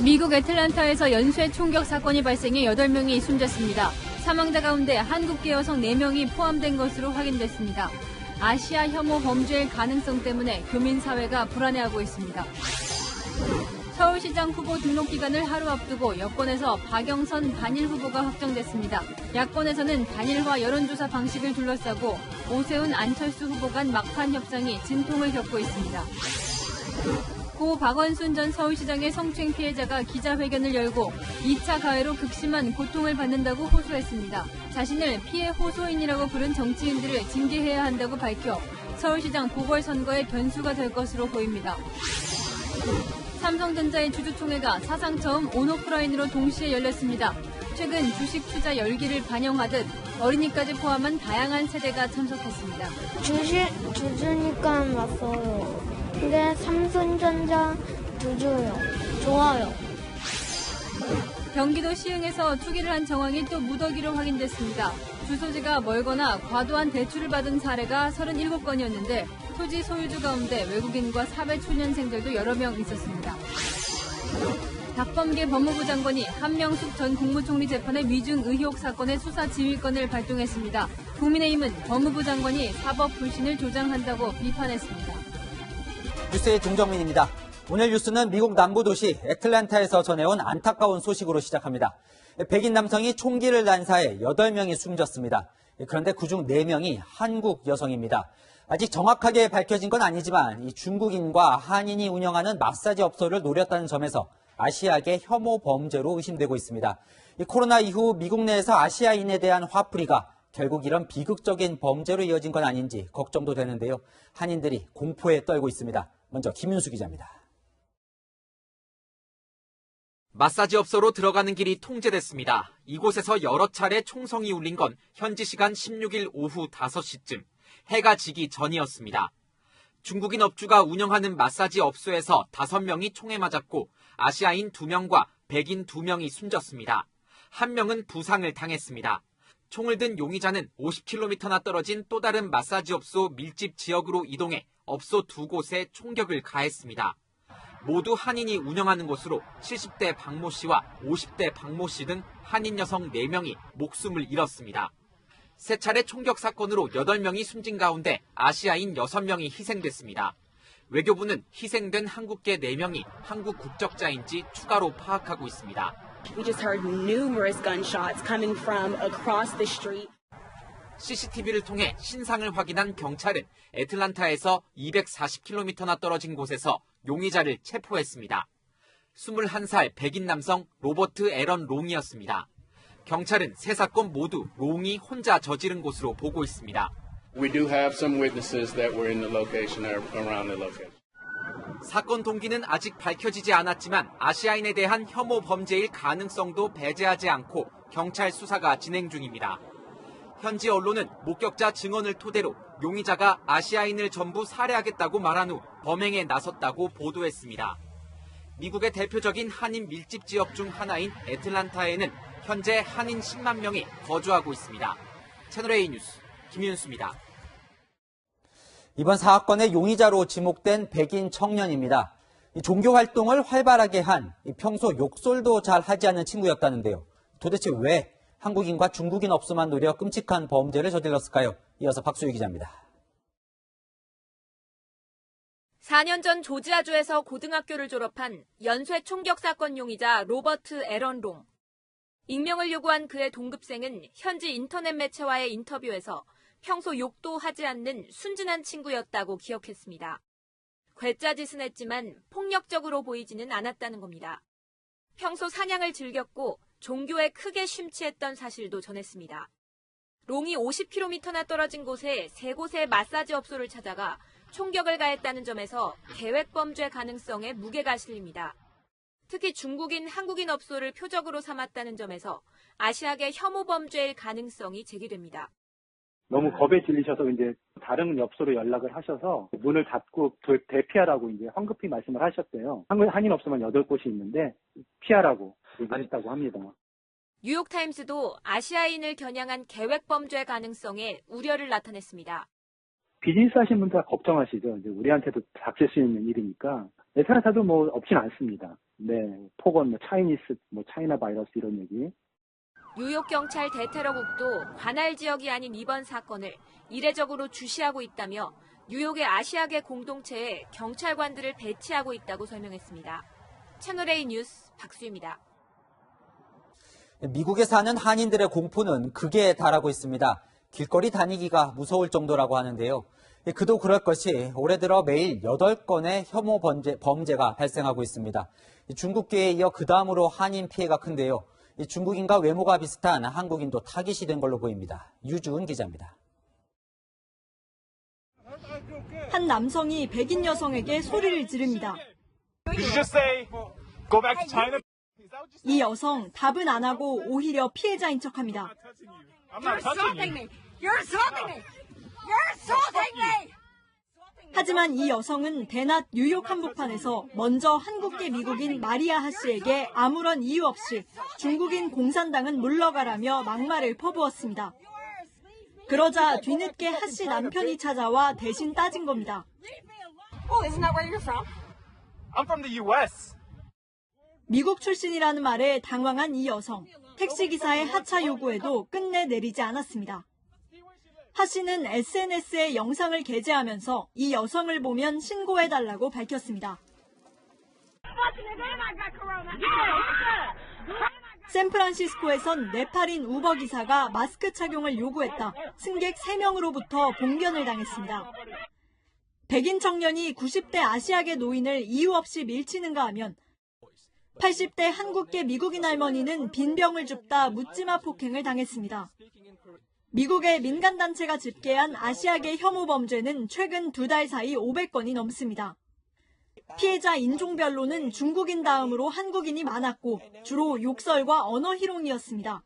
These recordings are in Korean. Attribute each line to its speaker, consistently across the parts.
Speaker 1: 미국 애틀랜타에서 연쇄 총격 사건이 발생해 8명이 숨졌습니다. 사망자 가운데 한국계 여성 4명이 포함된 것으로 확인됐습니다. 아시아 혐오 범죄일 가능성 때문에 교민사회가 불안해하고 있습니다. 서울시장 후보 등록 기간을 하루 앞두고 여권에서 박영선 단일 후보가 확정됐습니다. 야권에서는 단일화 여론조사 방식을 둘러싸고 오세훈 안철수 후보 간 막판 협상이 진통을 겪고 있습니다. 고 박원순 전 서울시장의 성추행 피해자가 기자회견을 열고 2차 가해로 극심한 고통을 받는다고 호소했습니다. 자신을 피해 호소인이라고 부른 정치인들을 징계해야 한다고 밝혀 서울시장 보궐선거의 변수가 될 것으로 보입니다. 삼성전자의 주주총회가 사상 처음 온오프라인으로 동시에 열렸습니다. 최근 주식 투자 열기를 반영하듯 어린이까지 포함한 다양한 세대가 참석했습니다.
Speaker 2: 주주니까 왔어요. 근데 삼성전자 주주요. 좋아요.
Speaker 1: 경기도 시흥에서 투기를 한 정황이 또 무더기로 확인됐습니다. 주소지가 멀거나 과도한 대출을 받은 사례가 37건이었는데 토지 소유주 가운데 외국인과 사회초년생들도 여러 명 있었습니다. 박범계 법무부 장관이 한명숙 전 국무총리 재판의 위증 의혹 사건의 수사 지휘권을 발동했습니다. 국민의힘은 법무부 장관이 사법 불신을 조장한다고 비판했습니다.
Speaker 3: 뉴스의 정정민입니다. 오늘 뉴스는 미국 남부 도시 애틀랜타에서 전해온 안타까운 소식으로 시작합니다. 백인 남성이 총기를 난사해 8명이 숨졌습니다. 그런데 그중 4명이 한국 여성입니다. 아직 정확하게 밝혀진 건 아니지만 이 중국인과 한인이 운영하는 마사지 업소를 노렸다는 점에서 아시아계 혐오 범죄로 의심되고 있습니다. 이 코로나 이후 미국 내에서 아시아인에 대한 화풀이가 결국 이런 비극적인 범죄로 이어진 건 아닌지 걱정도 되는데요. 한인들이 공포에 떨고 있습니다. 먼저 김윤수 기자입니다.
Speaker 4: 마사지 업소로 들어가는 길이 통제됐습니다. 이곳에서 여러 차례 총성이 울린 건 현지 시간 16일 오후 5시쯤, 해가 지기 전이었습니다. 중국인 업주가 운영하는 마사지 업소에서 5명이 총에 맞았고 아시아인 2명과 백인 2명이 숨졌습니다. 1명은 부상을 당했습니다. 총을 든 용의자는 50km나 떨어진 또 다른 마사지 업소 밀집 지역으로 이동해 업소 2곳에 총격을 가했습니다. 모두 한인이 운영하는 곳으로 70대 박모 씨와 50대 박모 씨 등 한인 여성 4명이 목숨을 잃었습니다. 3차례 총격 사건으로 8명이 숨진 가운데 아시아인 6명이 희생됐습니다. 외교부는 희생된 한국계 4명이 한국 국적자인지 추가로 파악하고 있습니다.
Speaker 5: We just heard numerous gunshots coming from across the street.
Speaker 4: CCTV를 통해 신상을 확인한 경찰은 애틀란타에서 240km나 떨어진 곳에서 용의자를 체포했습니다. 21살 백인 남성 로버트 애런 롱이었습니다. 경찰은 3사건 모두 롱이 혼자 저지른 것으로 보고 있습니다.
Speaker 6: We do have some witnesses that were in the location or around the location.
Speaker 4: 사건 동기는 아직 밝혀지지 않았지만 아시아인에 대한 혐오 범죄일 가능성도 배제하지 않고 경찰 수사가 진행 중입니다. 현지 언론은 목격자 증언을 토대로 용의자가 아시아인을 전부 살해하겠다고 말한 후 범행에 나섰다고 보도했습니다. 미국의 대표적인 한인 밀집 지역 중 하나인 애틀란타에는 현재 한인 10만 명이 거주하고 있습니다. 채널A 뉴스 김윤수입니다.
Speaker 3: 이번 사건의 용의자로 지목된 백인 청년입니다. 종교 활동을 활발하게 한 평소 욕설도 잘 하지 않는 친구였다는데요. 도대체 왜 한국인과 중국인 업소만 노려 끔찍한 범죄를 저질렀을까요? 이어서 박수희 기자입니다.
Speaker 7: 4년 전 조지아주에서 고등학교를 졸업한 연쇄 총격 사건 용의자 로버트 애런 롱. 익명을 요구한 그의 동급생은 현지 인터넷 매체와의 인터뷰에서 평소 욕도 하지 않는 순진한 친구였다고 기억했습니다. 괴짜짓은 했지만 폭력적으로 보이지는 않았다는 겁니다. 평소 사냥을 즐겼고 종교에 크게 심취했던 사실도 전했습니다. 롱이 50km나 떨어진 곳에 3곳의 마사지 업소를 찾아가 총격을 가했다는 점에서 계획범죄 가능성에 무게가 실립니다. 특히 중국인, 한국인 업소를 표적으로 삼았다는 점에서 아시아계 혐오 범죄일 가능성이 제기됩니다.
Speaker 8: 너무 겁에 질리셔서 이제 다른 업소로 연락을 하셔서 문을 닫고 대피하라고 이제 황급히 말씀을 하셨대요. 한인 업소만 8곳이 있는데 피하라고 얘기했다고 합니다.
Speaker 7: 뉴욕타임스도 아시아인을 겨냥한 계획범죄 가능성에 우려를 나타냈습니다.
Speaker 8: 비즈니스 하시는 분들 다 걱정하시죠. 이제 우리한테도 닥칠 수 있는 일이니까. 애틀랜타도 뭐 없진 않습니다. 네, 폭언, 차이나 바이러스 이런 얘기.
Speaker 7: 뉴욕 경찰 대테러국도 관할 지역이 아닌 이번 사건을 이례적으로 주시하고 있다며 뉴욕의 아시아계 공동체에 경찰관들을 배치하고 있다고 설명했습니다. 채널A 뉴스 박수희입니다.
Speaker 3: 미국에 사는 한인들의 공포는 극에 달하고 있습니다. 길거리 다니기가 무서울 정도라고 하는데요. 그도 그럴 것이 올해 들어 매일 8건의 혐오 범죄가 발생하고 있습니다. 중국계에 이어 그 다음으로 한인 피해가 큰데요. 중국인과 외모가 비슷한 한국인도 타깃이 된 걸로 보입니다. 유주은 기자입니다.
Speaker 9: 한 남성이 백인 여성에게 소리를 지릅니다. 이 여성 답은 안 하고 오히려 피해자인 척합니다. 하지만 이 여성은 대낮 뉴욕 한복판에서 먼저 한국계 미국인 마리아 하 씨에게 아무런 이유 없이 중국인 공산당은 물러가라며 막말을 퍼부었습니다. 그러자 뒤늦게 하 씨 남편이 찾아와 대신 따진 겁니다. 미국 출신이라는 말에 당황한 이 여성, 택시기사의 하차 요구에도 끝내 내리지 않았습니다. 하 씨는 SNS에 영상을 게재하면서 이 여성을 보면 신고해달라고 밝혔습니다. 샌프란시스코에선 네팔인 우버 기사가 마스크 착용을 요구했다. 승객 3명으로부터 봉변을 당했습니다. 백인 청년이 90대 아시아계 노인을 이유 없이 밀치는가 하면 80대 한국계 미국인 할머니는 빈병을 줍다 묻지마 폭행을 당했습니다. 미국의 민간단체가 집계한 아시아계 혐오 범죄는 최근 2달 사이 500건이 넘습니다. 피해자 인종별로는 중국인 다음으로 한국인이 많았고 주로 욕설과 언어 희롱이었습니다.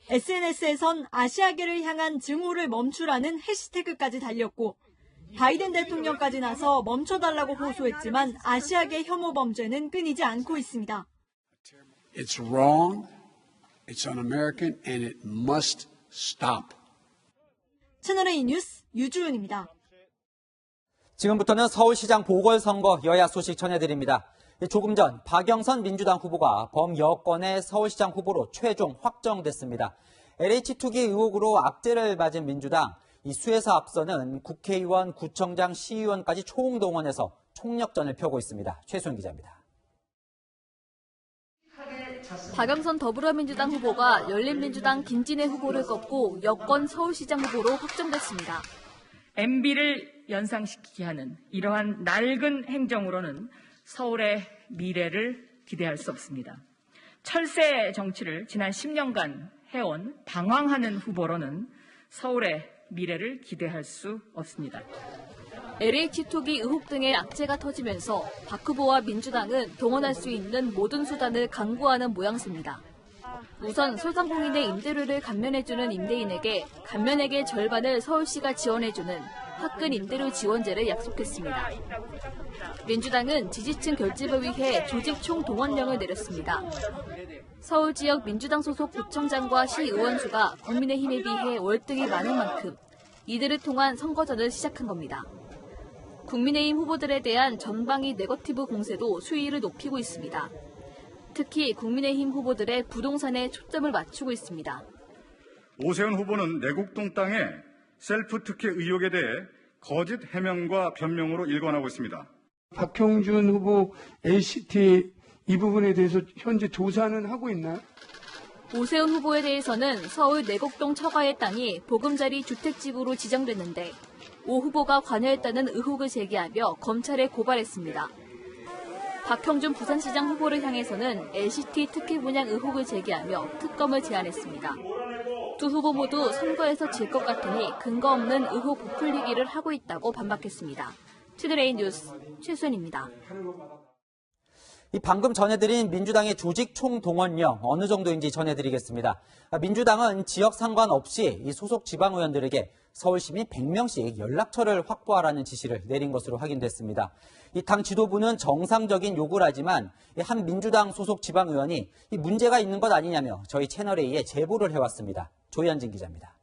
Speaker 9: SNS에선 아시아계를 향한 증오를 멈추라는 해시태그까지 달렸고 바이든 대통령까지 나서 멈춰달라고 호소했지만 아시아계 혐오 범죄는 끊이지 않고 있습니다.
Speaker 10: It's wrong, it's un-American, and it must stop.
Speaker 9: 채널A 뉴스 유주은입니다.
Speaker 3: 지금부터는 서울시장 보궐선거 여야 소식 전해드립니다. 조금 전 박영선 민주당 후보가 범여권의 서울시장 후보로 최종 확정됐습니다. LH 투기 의혹으로 악재를 맞은 민주당, 이 수에서 앞서는 국회의원, 구청장, 시의원까지 총동원해서 총력전을 펴고 있습니다. 최소연 기자입니다.
Speaker 1: 박영선 더불어민주당 후보가 열린민주당 김진애 후보를 꺾고 여권 서울시장 후보로 확정됐습니다.
Speaker 11: MB를 연상시키게 하는 이러한 낡은 행정으로는 서울의 미래를 기대할 수 없습니다. 철새 정치를 지난 10년간 해온 방황하는 후보로는 서울의 미래를 기대할 수 없습니다.
Speaker 1: LH 투기 의혹 등의 악재가 터지면서 박 후보와 민주당은 동원할 수 있는 모든 수단을 강구하는 모양새입니다. 우선 소상공인의 임대료를 감면해주는 임대인에게 감면액의 절반을 서울시가 지원해주는 화끈 임대료 지원제를 약속했습니다. 민주당은 지지층 결집을 위해 조직 총동원령을 내렸습니다. 서울 지역 민주당 소속 구청장과 시의원 수가 국민의힘에 비해 월등히 많은 만큼 이들을 통한 선거전을 시작한 겁니다. 국민의힘 후보들에 대한 전방위 네거티브 공세도 수위를 높이고 있습니다. 특히 국민의힘 후보들의 부동산에 초점을 맞추고 있습니다.
Speaker 12: 오세훈 후보는 내곡동 땅의 셀프 특혜 의혹에 대해 거짓 해명과 변명으로 일관하고 있습니다.
Speaker 13: 박형준 후보 LCT 이 부분에 대해서 현재 조사는 하고 있나요?
Speaker 1: 오세훈 후보에 대해서는 서울 내곡동 처가의 땅이 보금자리 주택지구로 지정됐는데 오 후보가 관여했다는 의혹을 제기하며 검찰에 고발했습니다. 박형준 부산시장 후보를 향해서는 LCT 특혜 분양 의혹을 제기하며 특검을 제안했습니다. 두 후보 모두 선거에서 질 것 같으니 근거 없는 의혹 부풀리기를 하고 있다고 반박했습니다. 채널A 뉴스 최수연입니다.
Speaker 3: 방금 전해드린 민주당의 조직 총동원령 어느 정도인지 전해드리겠습니다. 민주당은 지역 상관없이 이 소속 지방의원들에게 서울 시민 100명씩 연락처를 확보하라는 지시를 내린 것으로 확인됐습니다. 이 당 지도부는 정상적인 요구를 하지만 한 민주당 소속 지방의원이 이 문제가 있는 것 아니냐며 저희 채널A에 제보를 해왔습니다. 조현진 기자입니다.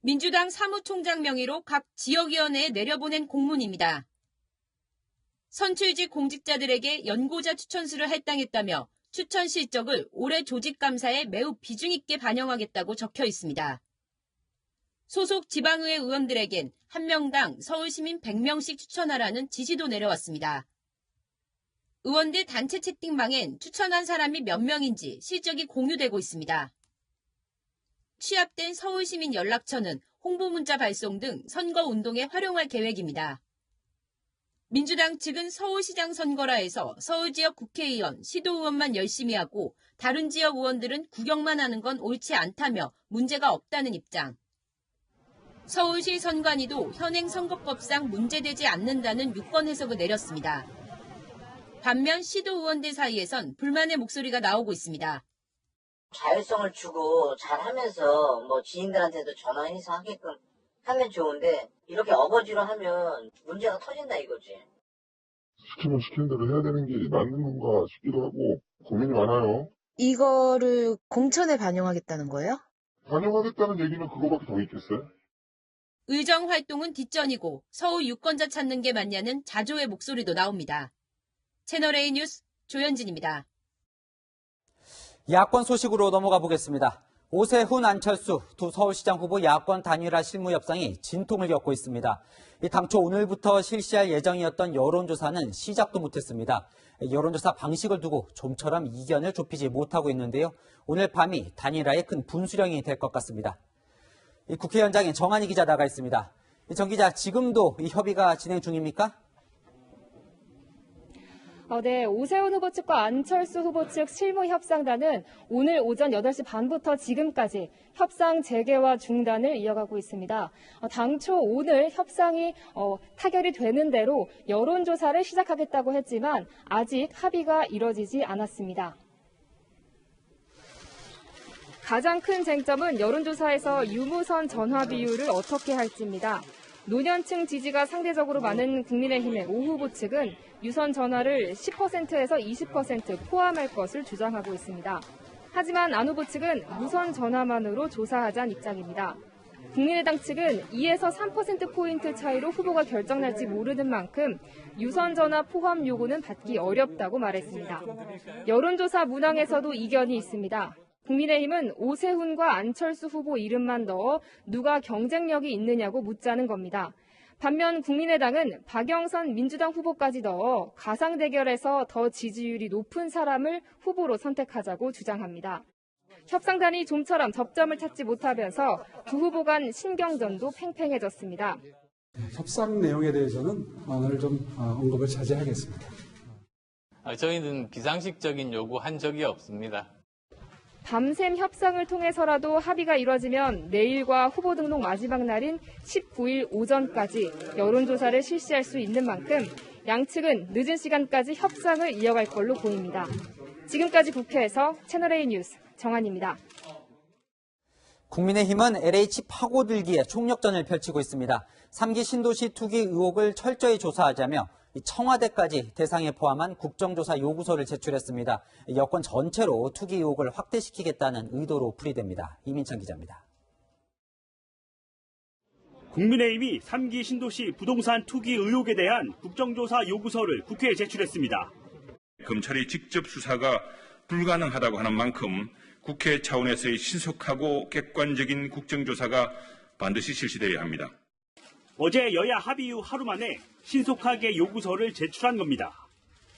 Speaker 14: 민주당 사무총장 명의로 각 지역위원회에 내려보낸 공문입니다. 선출직 공직자들에게 연고자 추천수를 할당했다며 추천 실적을 올해 조직감사에 매우 비중 있게 반영하겠다고 적혀 있습니다. 소속 지방의회 의원들에겐 한 명당 서울시민 100명씩 추천하라는 지시도 내려왔습니다. 의원들 단체 채팅방엔 추천한 사람이 몇 명인지 실적이 공유되고 있습니다. 취합된 서울시민 연락처는 홍보문자 발송 등 선거운동에 활용할 계획입니다. 민주당 측은 서울시장 선거라 해서 서울 지역 국회의원, 시도의원만 열심히 하고 다른 지역 의원들은 구경만 하는 건 옳지 않다며 문제가 없다는 입장. 서울시 선관위도 현행 선거법상 문제되지 않는다는 유권 해석을 내렸습니다. 반면 시도의원들 사이에선 불만의 목소리가 나오고 있습니다.
Speaker 15: 자율성을 주고 잘하면서 지인들한테도 전화해서 하게끔 하면 좋은데 이렇게 어거지로 하면 문제가 터진다 이거지.
Speaker 16: 시키면 시키는 대로 해야 되는 게 맞는 건가 싶기도 하고 고민이 많아요.
Speaker 17: 이거를 공천에 반영하겠다는 거예요?
Speaker 16: 반영하겠다는 얘기는 그거밖에 더 있겠어요?
Speaker 14: 의정 활동은 뒷전이고 서울 유권자 찾는 게 맞냐는 자조의 목소리도 나옵니다. 채널A 뉴스 조현진입니다.
Speaker 3: 야권 소식으로 넘어가 보겠습니다. 오세훈, 안철수 두 서울시장 후보 야권 단일화 실무 협상이 진통을 겪고 있습니다. 당초 오늘부터 실시할 예정이었던 여론조사는 시작도 못했습니다. 여론조사 방식을 두고 좀처럼 이견을 좁히지 못하고 있는데요. 오늘 밤이 단일화의 큰 분수령이 될 것 같습니다. 국회 현장에 정한희 기자 나가 있습니다. 정 기자, 지금도 이 협의가 진행 중입니까?
Speaker 18: 네, 오세훈 후보 측과 안철수 후보 측 실무협상단은 오늘 오전 8시 반부터 지금까지 협상 재개와 중단을 이어가고 있습니다. 당초 오늘 협상이 타결이 되는 대로 여론조사를 시작하겠다고 했지만 아직 합의가 이뤄지지 않았습니다. 가장 큰 쟁점은 여론조사에서 유무선 전화 비율을 어떻게 할지입니다. 노년층 지지가 상대적으로 많은 국민의힘의 오 후보 측은 유선 전화를 10%에서 20% 포함할 것을 주장하고 있습니다. 하지만 안 후보 측은 무선 전화만으로 조사하자는 입장입니다. 국민의당 측은 2에서 3%포인트 차이로 후보가 결정날지 모르는 만큼 유선 전화 포함 요구는 받기 어렵다고 말했습니다. 여론조사 문항에서도 이견이 있습니다. 국민의힘은 오세훈과 안철수 후보 이름만 넣어 누가 경쟁력이 있느냐고 묻자는 겁니다. 반면 국민의당은 박영선 민주당 후보까지 넣어 가상 대결에서 더 지지율이 높은 사람을 후보로 선택하자고 주장합니다. 협상단이 좀처럼 접점을 찾지 못하면서 두 후보 간 신경전도 팽팽해졌습니다.
Speaker 19: 협상 내용에 대해서는 오늘 좀 언급을 자제하겠습니다.
Speaker 20: 저희는 비상식적인 요구 한 적이 없습니다.
Speaker 18: 밤샘 협상을 통해서라도 합의가 이뤄지면 내일과 후보 등록 마지막 날인 19일 오전까지 여론조사를 실시할 수 있는 만큼 양측은 늦은 시간까지 협상을 이어갈 걸로 보입니다. 지금까지 국회에서 채널A 뉴스 정한입니다.
Speaker 3: 국민의힘은 LH 파고들기에 총력전을 펼치고 있습니다. 3기 신도시 투기 의혹을 철저히 조사하자며 청와대까지 대상에 포함한 국정조사 요구서를 제출했습니다. 여권 전체로 투기 의혹을 확대시키겠다는 의도로 풀이됩니다. 이민찬 기자입니다.
Speaker 21: 국민의힘이 3기 신도시 부동산 투기 의혹에 대한 국정조사 요구서를 국회에 제출했습니다.
Speaker 22: 검찰이 직접 수사가 불가능하다고 하는 만큼 국회 차원에서의 신속하고 객관적인 국정조사가 반드시 실시되어야 합니다.
Speaker 21: 어제 여야 합의 후 하루 만에 신속하게 요구서를 제출한 겁니다.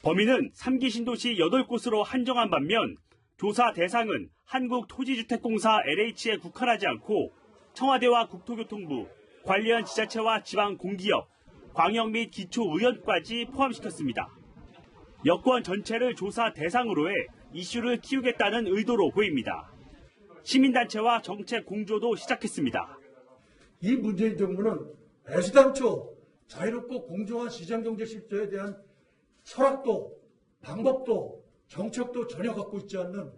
Speaker 21: 범인은 3기 신도시 8곳으로 한정한 반면 조사 대상은 한국토지주택공사 LH에 국한하지 않고 청와대와 국토교통부, 관련 지자체와 지방공기업, 광역 및 기초의원까지 포함시켰습니다. 여권 전체를 조사 대상으로 해 이슈를 키우겠다는 의도로 보입니다. 시민단체와 정책 공조도 시작했습니다.
Speaker 23: 이 문재인 정부는 애시당초 자유롭고 공정한 시장경제 실조에 대한 철학도 방법도 정책도 전혀 갖고 있지 않는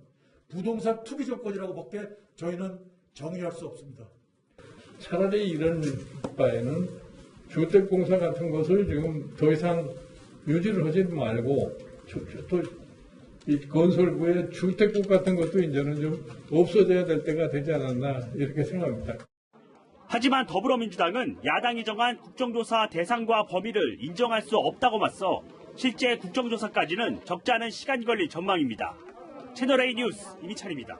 Speaker 23: 부동산 투기 정권이라고밖에 저희는 정의할 수 없습니다.
Speaker 24: 차라리 이런 바에는 주택공사 같은 것을 지금 더 이상 유지를 하지 말고 또 이 건설부의 주택국 같은 것도 이제는 좀 없어져야 될 때가 되지 않았나 이렇게 생각합니다.
Speaker 21: 하지만 더불어민주당은 야당이 정한 국정조사 대상과 범위를 인정할 수 없다고 맞서 실제 국정조사까지는 적지 않은 시간이 걸릴 전망입니다. 채널A 뉴스 이미찬입니다.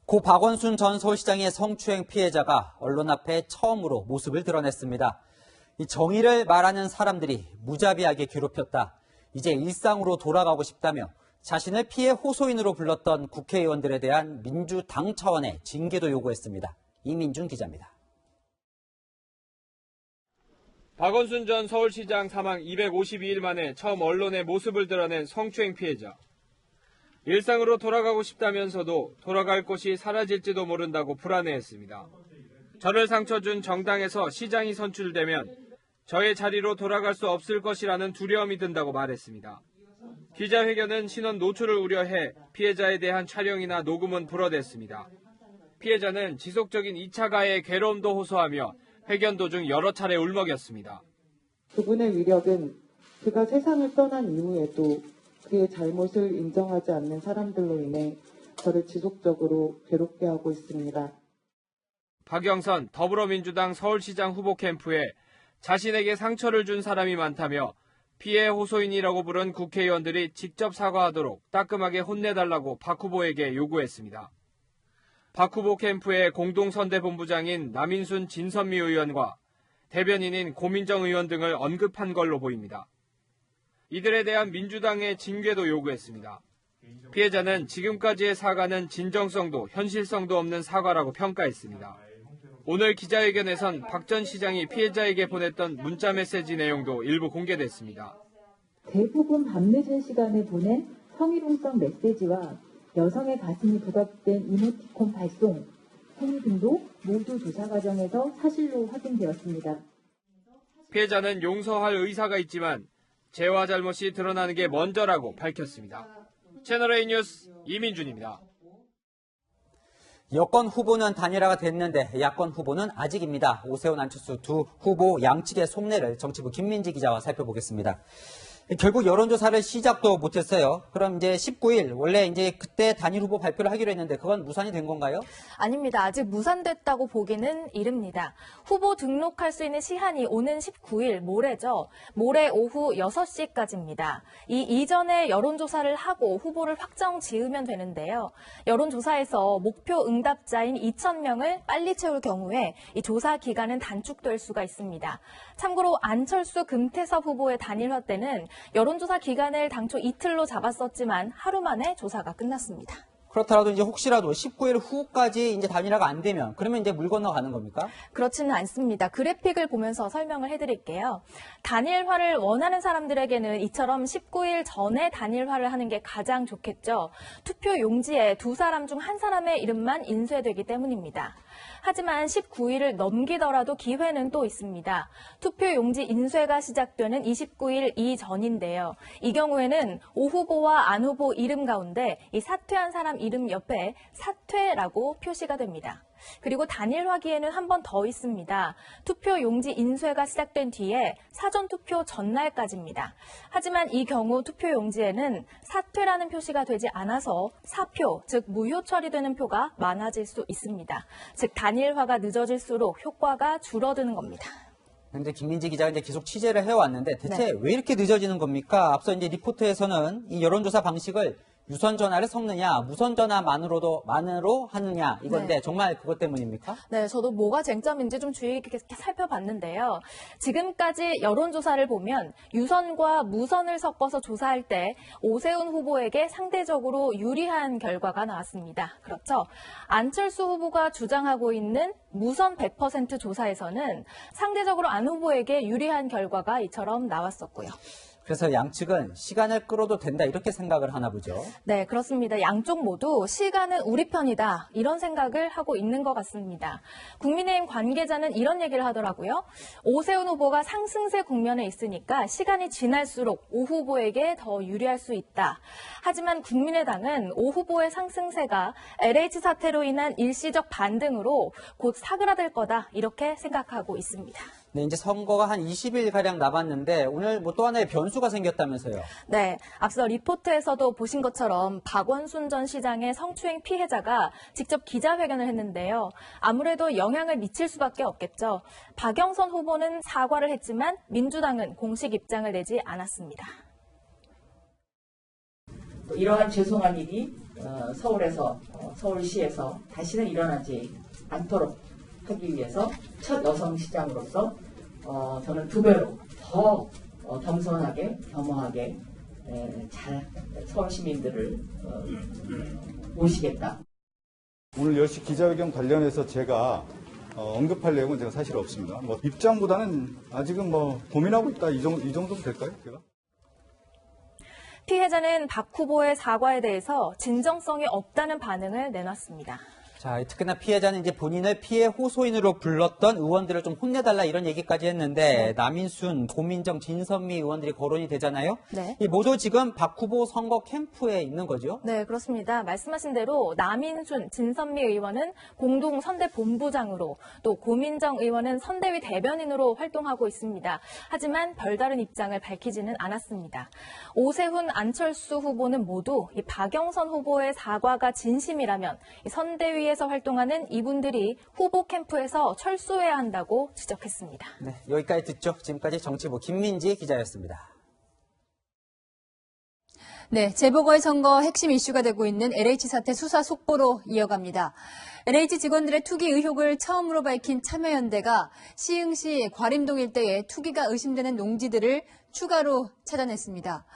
Speaker 3: 고 박원순 전 서울시장의 성추행 피해자가 언론 앞에 처음으로 모습을 드러냈습니다. 이 정의를 말하는 사람들이 무자비하게 괴롭혔다. 이제 일상으로 돌아가고 싶다며 자신을 피해 호소인으로 불렀던 국회의원들에 대한 민주당 차원의 징계도 요구했습니다. 이민준 기자입니다.
Speaker 2: 박원순 전 서울시장 사망 252일 만에 처음 언론에 모습을 드러낸 성추행 피해자. 일상으로 돌아가고 싶다면서도 돌아갈 곳이 사라질지도 모른다고 불안해했습니다. 저를 상처 준 정당에서 시장이 선출되면 저의 자리로 돌아갈 수 없을 것이라는 두려움이 든다고 말했습니다. 기자회견은 신원 노출을 우려해 피해자에 대한 촬영이나 녹음은 불어댔습니다. 피해자는 지속적인 2차 가해의 괴로움도 호소하며 회견 도중 여러 차례 울먹였습니다.
Speaker 4: 그분의 위력은 그가 세상을 떠난 이후에도 그의 잘못을 인정하지 않는 사람들로 인해 저를 지속적으로 괴롭게 하고 있습니다.
Speaker 2: 박영선 더불어민주당 서울시장 후보 캠프에 자신에게 상처를 준 사람이 많다며 피해 호소인이라고 부른 국회의원들이 직접 사과하도록 따끔하게 혼내달라고 박 후보에게 요구했습니다. 박 후보 캠프의 공동선대본부장인 남인순 진선미 의원과 대변인인 고민정 의원 등을 언급한 걸로 보입니다. 이들에 대한 민주당의 징계도 요구했습니다. 피해자는 지금까지의 사과는 진정성도 현실성도 없는 사과라고 평가했습니다. 오늘 기자회견에선 박 전 시장이 피해자에게 보냈던 문자 메시지 내용도 일부 공개됐습니다.
Speaker 4: 대부분 밤늦은 시간에 보낸 성희롱성 메시지와 여성의 가슴이 부각된 이모티콘 발송, 행위 등도 모두 조사 과정에서 사실로 확인되었습니다.
Speaker 2: 피해자는 용서할 의사가 있지만 죄와 잘못이 드러나는 게 먼저라고 밝혔습니다. 채널A 뉴스 이민준입니다.
Speaker 3: 여권 후보는 단일화가 됐는데 야권 후보는 아직입니다. 오세훈, 안철수 두 후보 양측의 속내를 정치부 김민지 기자와 살펴보겠습니다. 결국 여론조사를 시작도 못했어요. 그럼 이제 19일 원래 이제 그때 단일 후보 발표를 하기로 했는데 그건 무산이 된 건가요?
Speaker 5: 아닙니다. 아직 무산됐다고 보기는 이릅니다. 후보 등록할 수 있는 시한이 오는 19일 모레죠. 모레 오후 6시까지입니다. 이 이전에 여론조사를 하고 후보를 확정 지으면 되는데요. 여론조사에서 목표 응답자인 2,000명을 빨리 채울 경우에 이 조사 기간은 단축될 수가 있습니다. 참고로 안철수, 금태섭 후보의 단일화 때는 여론조사 기간을 당초 이틀로 잡았었지만 하루 만에 조사가 끝났습니다.
Speaker 3: 그렇더라도 이제 혹시라도 19일 후까지 이제 단일화가 안 되면 그러면 이제 물 건너가는 겁니까?
Speaker 5: 그렇지는 않습니다. 그래픽을 보면서 설명을 해드릴게요. 단일화를 원하는 사람들에게는 이처럼 19일 전에 단일화를 하는 게 가장 좋겠죠. 투표 용지에 두 사람 중 한 사람의 이름만 인쇄되기 때문입니다. 하지만 19일을 넘기더라도 기회는 또 있습니다. 투표 용지 인쇄가 시작되는 29일 이전인데요. 이 경우에는 오 후보와 안 후보 이름 가운데 이 사퇴한 사람 이름 옆에 사퇴라고 표시가 됩니다. 그리고 단일화기에는 한 번 더 있습니다. 투표 용지 인쇄가 시작된 뒤에 사전투표 전날까지입니다. 하지만 이 경우 투표 용지에는 사퇴라는 표시가 되지 않아서 사표, 즉 무효 처리되는 표가 많아질 수 있습니다. 즉 단일화가 늦어질수록 효과가 줄어드는 겁니다.
Speaker 3: 그런데 김민지 기자가 이제 계속 취재를 해왔는데 대체 왜 이렇게 늦어지는 겁니까? 앞서 이제 리포트에서는 이 여론조사 방식을 유선 전화를 섞느냐, 무선 전화만으로 하느냐 이건데 정말 그것 때문입니까?
Speaker 5: 네, 저도 뭐가 쟁점인지 좀 주의 깊게 살펴봤는데요. 지금까지 여론조사를 보면 유선과 무선을 섞어서 조사할 때 오세훈 후보에게 상대적으로 유리한 결과가 나왔습니다. 그렇죠? 안철수 후보가 주장하고 있는 무선 100% 조사에서는 상대적으로 안 후보에게 유리한 결과가 이처럼 나왔었고요.
Speaker 3: 그래서 양측은 시간을 끌어도 된다 이렇게 생각을 하나 보죠.
Speaker 5: 네, 그렇습니다. 양쪽 모두 시간은 우리 편이다 이런 생각을 하고 있는 것 같습니다. 국민의힘 관계자는 이런 얘기를 하더라고요. 오세훈 후보가 상승세 국면에 있으니까 시간이 지날수록 오 후보에게 더 유리할 수 있다. 하지만 국민의당은 오 후보의 상승세가 LH 사태로 인한 일시적 반등으로 곧 사그라들 거다 이렇게 생각하고 있습니다.
Speaker 3: 네, 이제 선거가 한 20일가량 남았는데 오늘 뭐 또 하나의 변수가 생겼다면서요.
Speaker 5: 네, 앞서 리포트에서도 보신 것처럼 박원순 전 시장의 성추행 피해자가 직접 기자회견을 했는데요. 아무래도 영향을 미칠 수밖에 없겠죠. 박영선 후보는 사과를 했지만 민주당은 공식 입장을 내지 않았습니다.
Speaker 6: 이러한 죄송한 일이 서울시에서 다시는 일어나지 않도록 하기 위해서 첫 여성 시장으로서 저는 두 배로 더 겸손하게 겸허하게 잘 서울 시민들을 모시겠다.
Speaker 7: 오늘 10시 기자회견 관련해서 제가 언급할 내용은 제가 사실 없습니다. 뭐 입장보다는 아직은 뭐 고민하고 있다 이 정도면 될까요? 제가?
Speaker 5: 피해자는 박 후보의 사과에 대해서 진정성이 없다는 반응을 내놨습니다.
Speaker 3: 자, 특히나 피해자는 이제 본인을 피해 호소인으로 불렀던 의원들을 좀 혼내달라 이런 얘기까지 했는데 남인순, 고민정, 진선미 의원들이 거론이 되잖아요.
Speaker 5: 네.
Speaker 3: 이 모두 지금 박 후보 선거 캠프에 있는 거죠?
Speaker 5: 네, 그렇습니다. 말씀하신 대로 남인순, 진선미 의원은 공동 선대본부장으로 또 고민정 의원은 선대위 대변인으로 활동하고 있습니다. 하지만 별다른 입장을 밝히지는 않았습니다. 오세훈, 안철수 후보는 모두 이 박영선 후보의 사과가 진심이라면 이 선대위에서 활동하는 이분들이 후보 캠프에서 철수해야 한다고 지적했습니다.
Speaker 3: 네, 여기까지 듣죠. 지금까지 정치부 김민지 기자였습니다.
Speaker 1: 네, 재보궐선거 핵심 이슈가 되고 있는 LH 사태 수사 속보로 이어갑니다. LH 직원들의 투기 의혹을 처음으로 밝힌 참여연대가 시흥시 과림동 일대에 투기가 의심되는 농지들을 추가로 찾아냈습니다.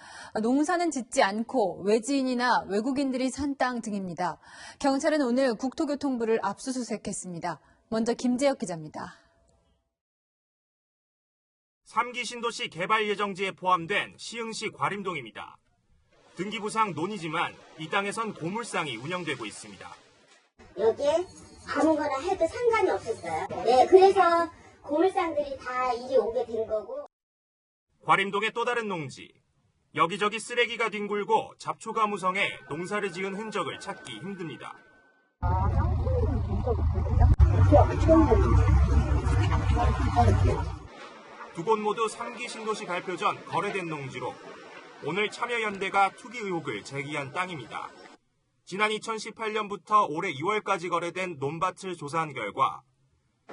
Speaker 1: 농사는 짓지 않고 외지인이나 외국인들이 산 땅 등입니다. 경찰은 오늘 국토교통부를 압수수색했습니다. 먼저 김재혁 기자입니다.
Speaker 8: 3기 신도시 개발 예정지에 포함된 시흥시 과림동입니다. 등기부상 논이지만 이 땅에선 고물상이 운영되고 있습니다.
Speaker 10: 여기에 아무거나 해도 상관이 없었어요. 네, 그래서 고물상들이 다 이리 오게 된 거고.
Speaker 8: 과림동의 또 다른 농지. 여기저기 쓰레기가 뒹굴고 잡초가 무성해 농사를 지은 흔적을 찾기 힘듭니다. 두 곳 모두 3기 신도시 발표 전 거래된 농지로 오늘 참여연대가 투기 의혹을 제기한 땅입니다. 지난 2018년부터 올해 2월까지 거래된 논밭을 조사한 결과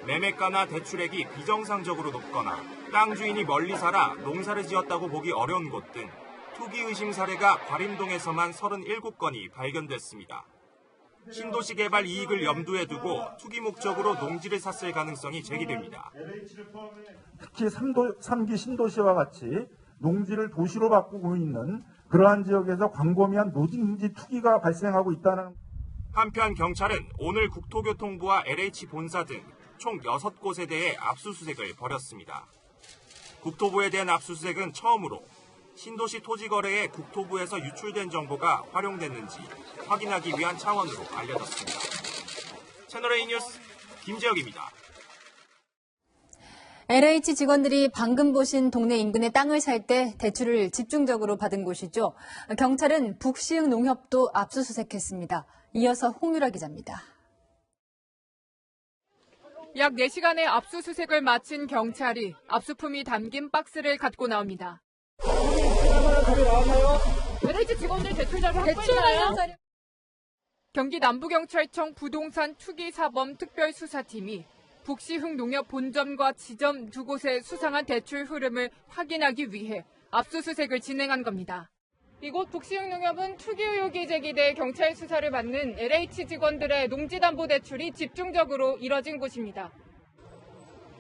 Speaker 8: 매매가나 대출액이 비정상적으로 높거나 땅 주인이 멀리 살아 농사를 지었다고 보기 어려운 곳 등 투기 의심 사례가 과림동에서만 37건이 발견됐습니다. 신도시 개발 이익을 염두에 두고 투기 목적으로 농지를 샀을 가능성이 제기됩니다.
Speaker 25: 특히 3기 신도시와 같이 농지를 도시로 바꾸고 있는 그러한 지역에서 광범위한 농지 투기가 발생하고 있다는.
Speaker 8: 한편 경찰은 오늘 국토교통부와 LH 본사 등 총 6곳에 대해 압수수색을 벌였습니다. 국토부에 대한 압수수색은 처음으로 신도시 토지 거래에 국토부에서 유출된 정보가 활용됐는지 확인하기 위한 차원으로 알려졌습니다. 채널A 뉴스 김재혁입니다.
Speaker 1: LH 직원들이 방금 보신 동네 인근의 땅을 살 때 대출을 집중적으로 받은 곳이죠. 경찰은 북시흥 농협도 압수수색했습니다. 이어서 홍유라 기자입니다.
Speaker 26: 약 4시간의 압수수색을 마친 경찰이 압수품이 담긴 박스를 갖고 나옵니다. LH 직원들 대출 자료 확보했나요? 경기 남부경찰청 부동산 투기사범 특별수사팀이 북시흥 농협 본점과 지점 두 곳의 수상한 대출 흐름을 확인하기 위해 압수수색을 진행한 겁니다. 이곳 북시흥 농협은 투기 의혹이 제기돼 경찰 수사를 받는 LH 직원들의 농지담보대출이 집중적으로 이뤄진 곳입니다.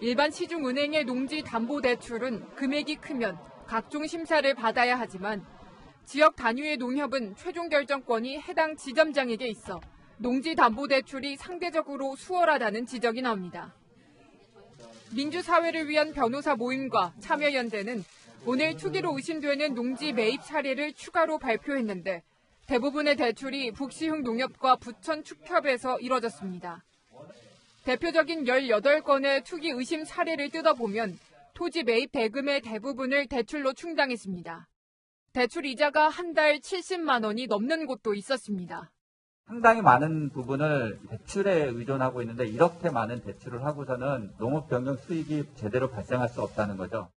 Speaker 26: 일반 시중은행의 농지담보대출은 금액이 크면 각종 심사를 받아야 하지만 지역 단위의 농협은 최종 결정권이 해당 지점장에게 있어 농지담보대출이 상대적으로 수월하다는 지적이 나옵니다. 민주사회를 위한 변호사 모임과 참여연대는 오늘 투기로 의심되는 농지 매입 사례를 추가로 발표했는데 대부분의 대출이 북시흥 농협과 부천 축협에서 이뤄졌습니다. 대표적인 18건의 투기 의심 사례를 뜯어보면 토지 매입 대금의 대부분을 대출로 충당했습니다. 대출 이자가 한 달 70만 원이 넘는 곳도 있었습니다.
Speaker 9: 상당히 많은 부분을 대출에 의존하고 있는데 이렇게 많은 대출을 하고서는 농업 병역 수익이 제대로 발생할 수 없다는 거죠.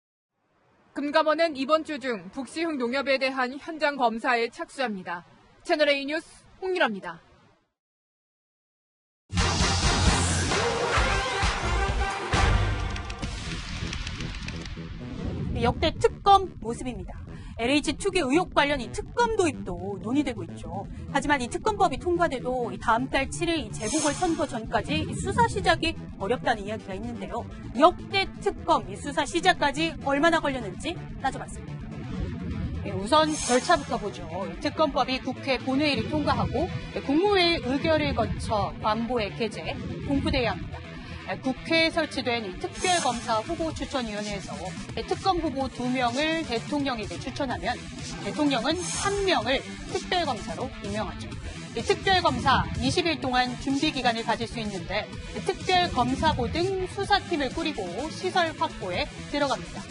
Speaker 26: 금감원은 이번 주 중 북시흥 농협에 대한 현장 검사에 착수합니다. 채널A 뉴스 홍유라입니다.
Speaker 11: 역대 특검 모습입니다. LH 투기 의혹 관련 이 특검 도입도 논의되고 있죠. 하지만 이 특검법이 통과돼도 다음 달 7일 이 재보궐선거 전까지 수사 시작이 어렵다는 이야기가 있는데요. 역대 특검 이 수사 시작까지 얼마나 걸렸는지 따져봤습니다. 우선 절차부터 보죠. 특검법이 국회 본회의를 통과하고 국무회의 의결을 거쳐 관보에 게재, 공부돼야 합니다. 국회에 설치된 이 특별검사 후보추천위원회에서 특검 후보 2명을 대통령에게 추천하면 대통령은 1명을 특별검사로 임명하죠. 특별검사 20일 동안 준비기간을 가질 수 있는데 특별검사보 등 수사팀을 꾸리고 시설 확보에 들어갑니다.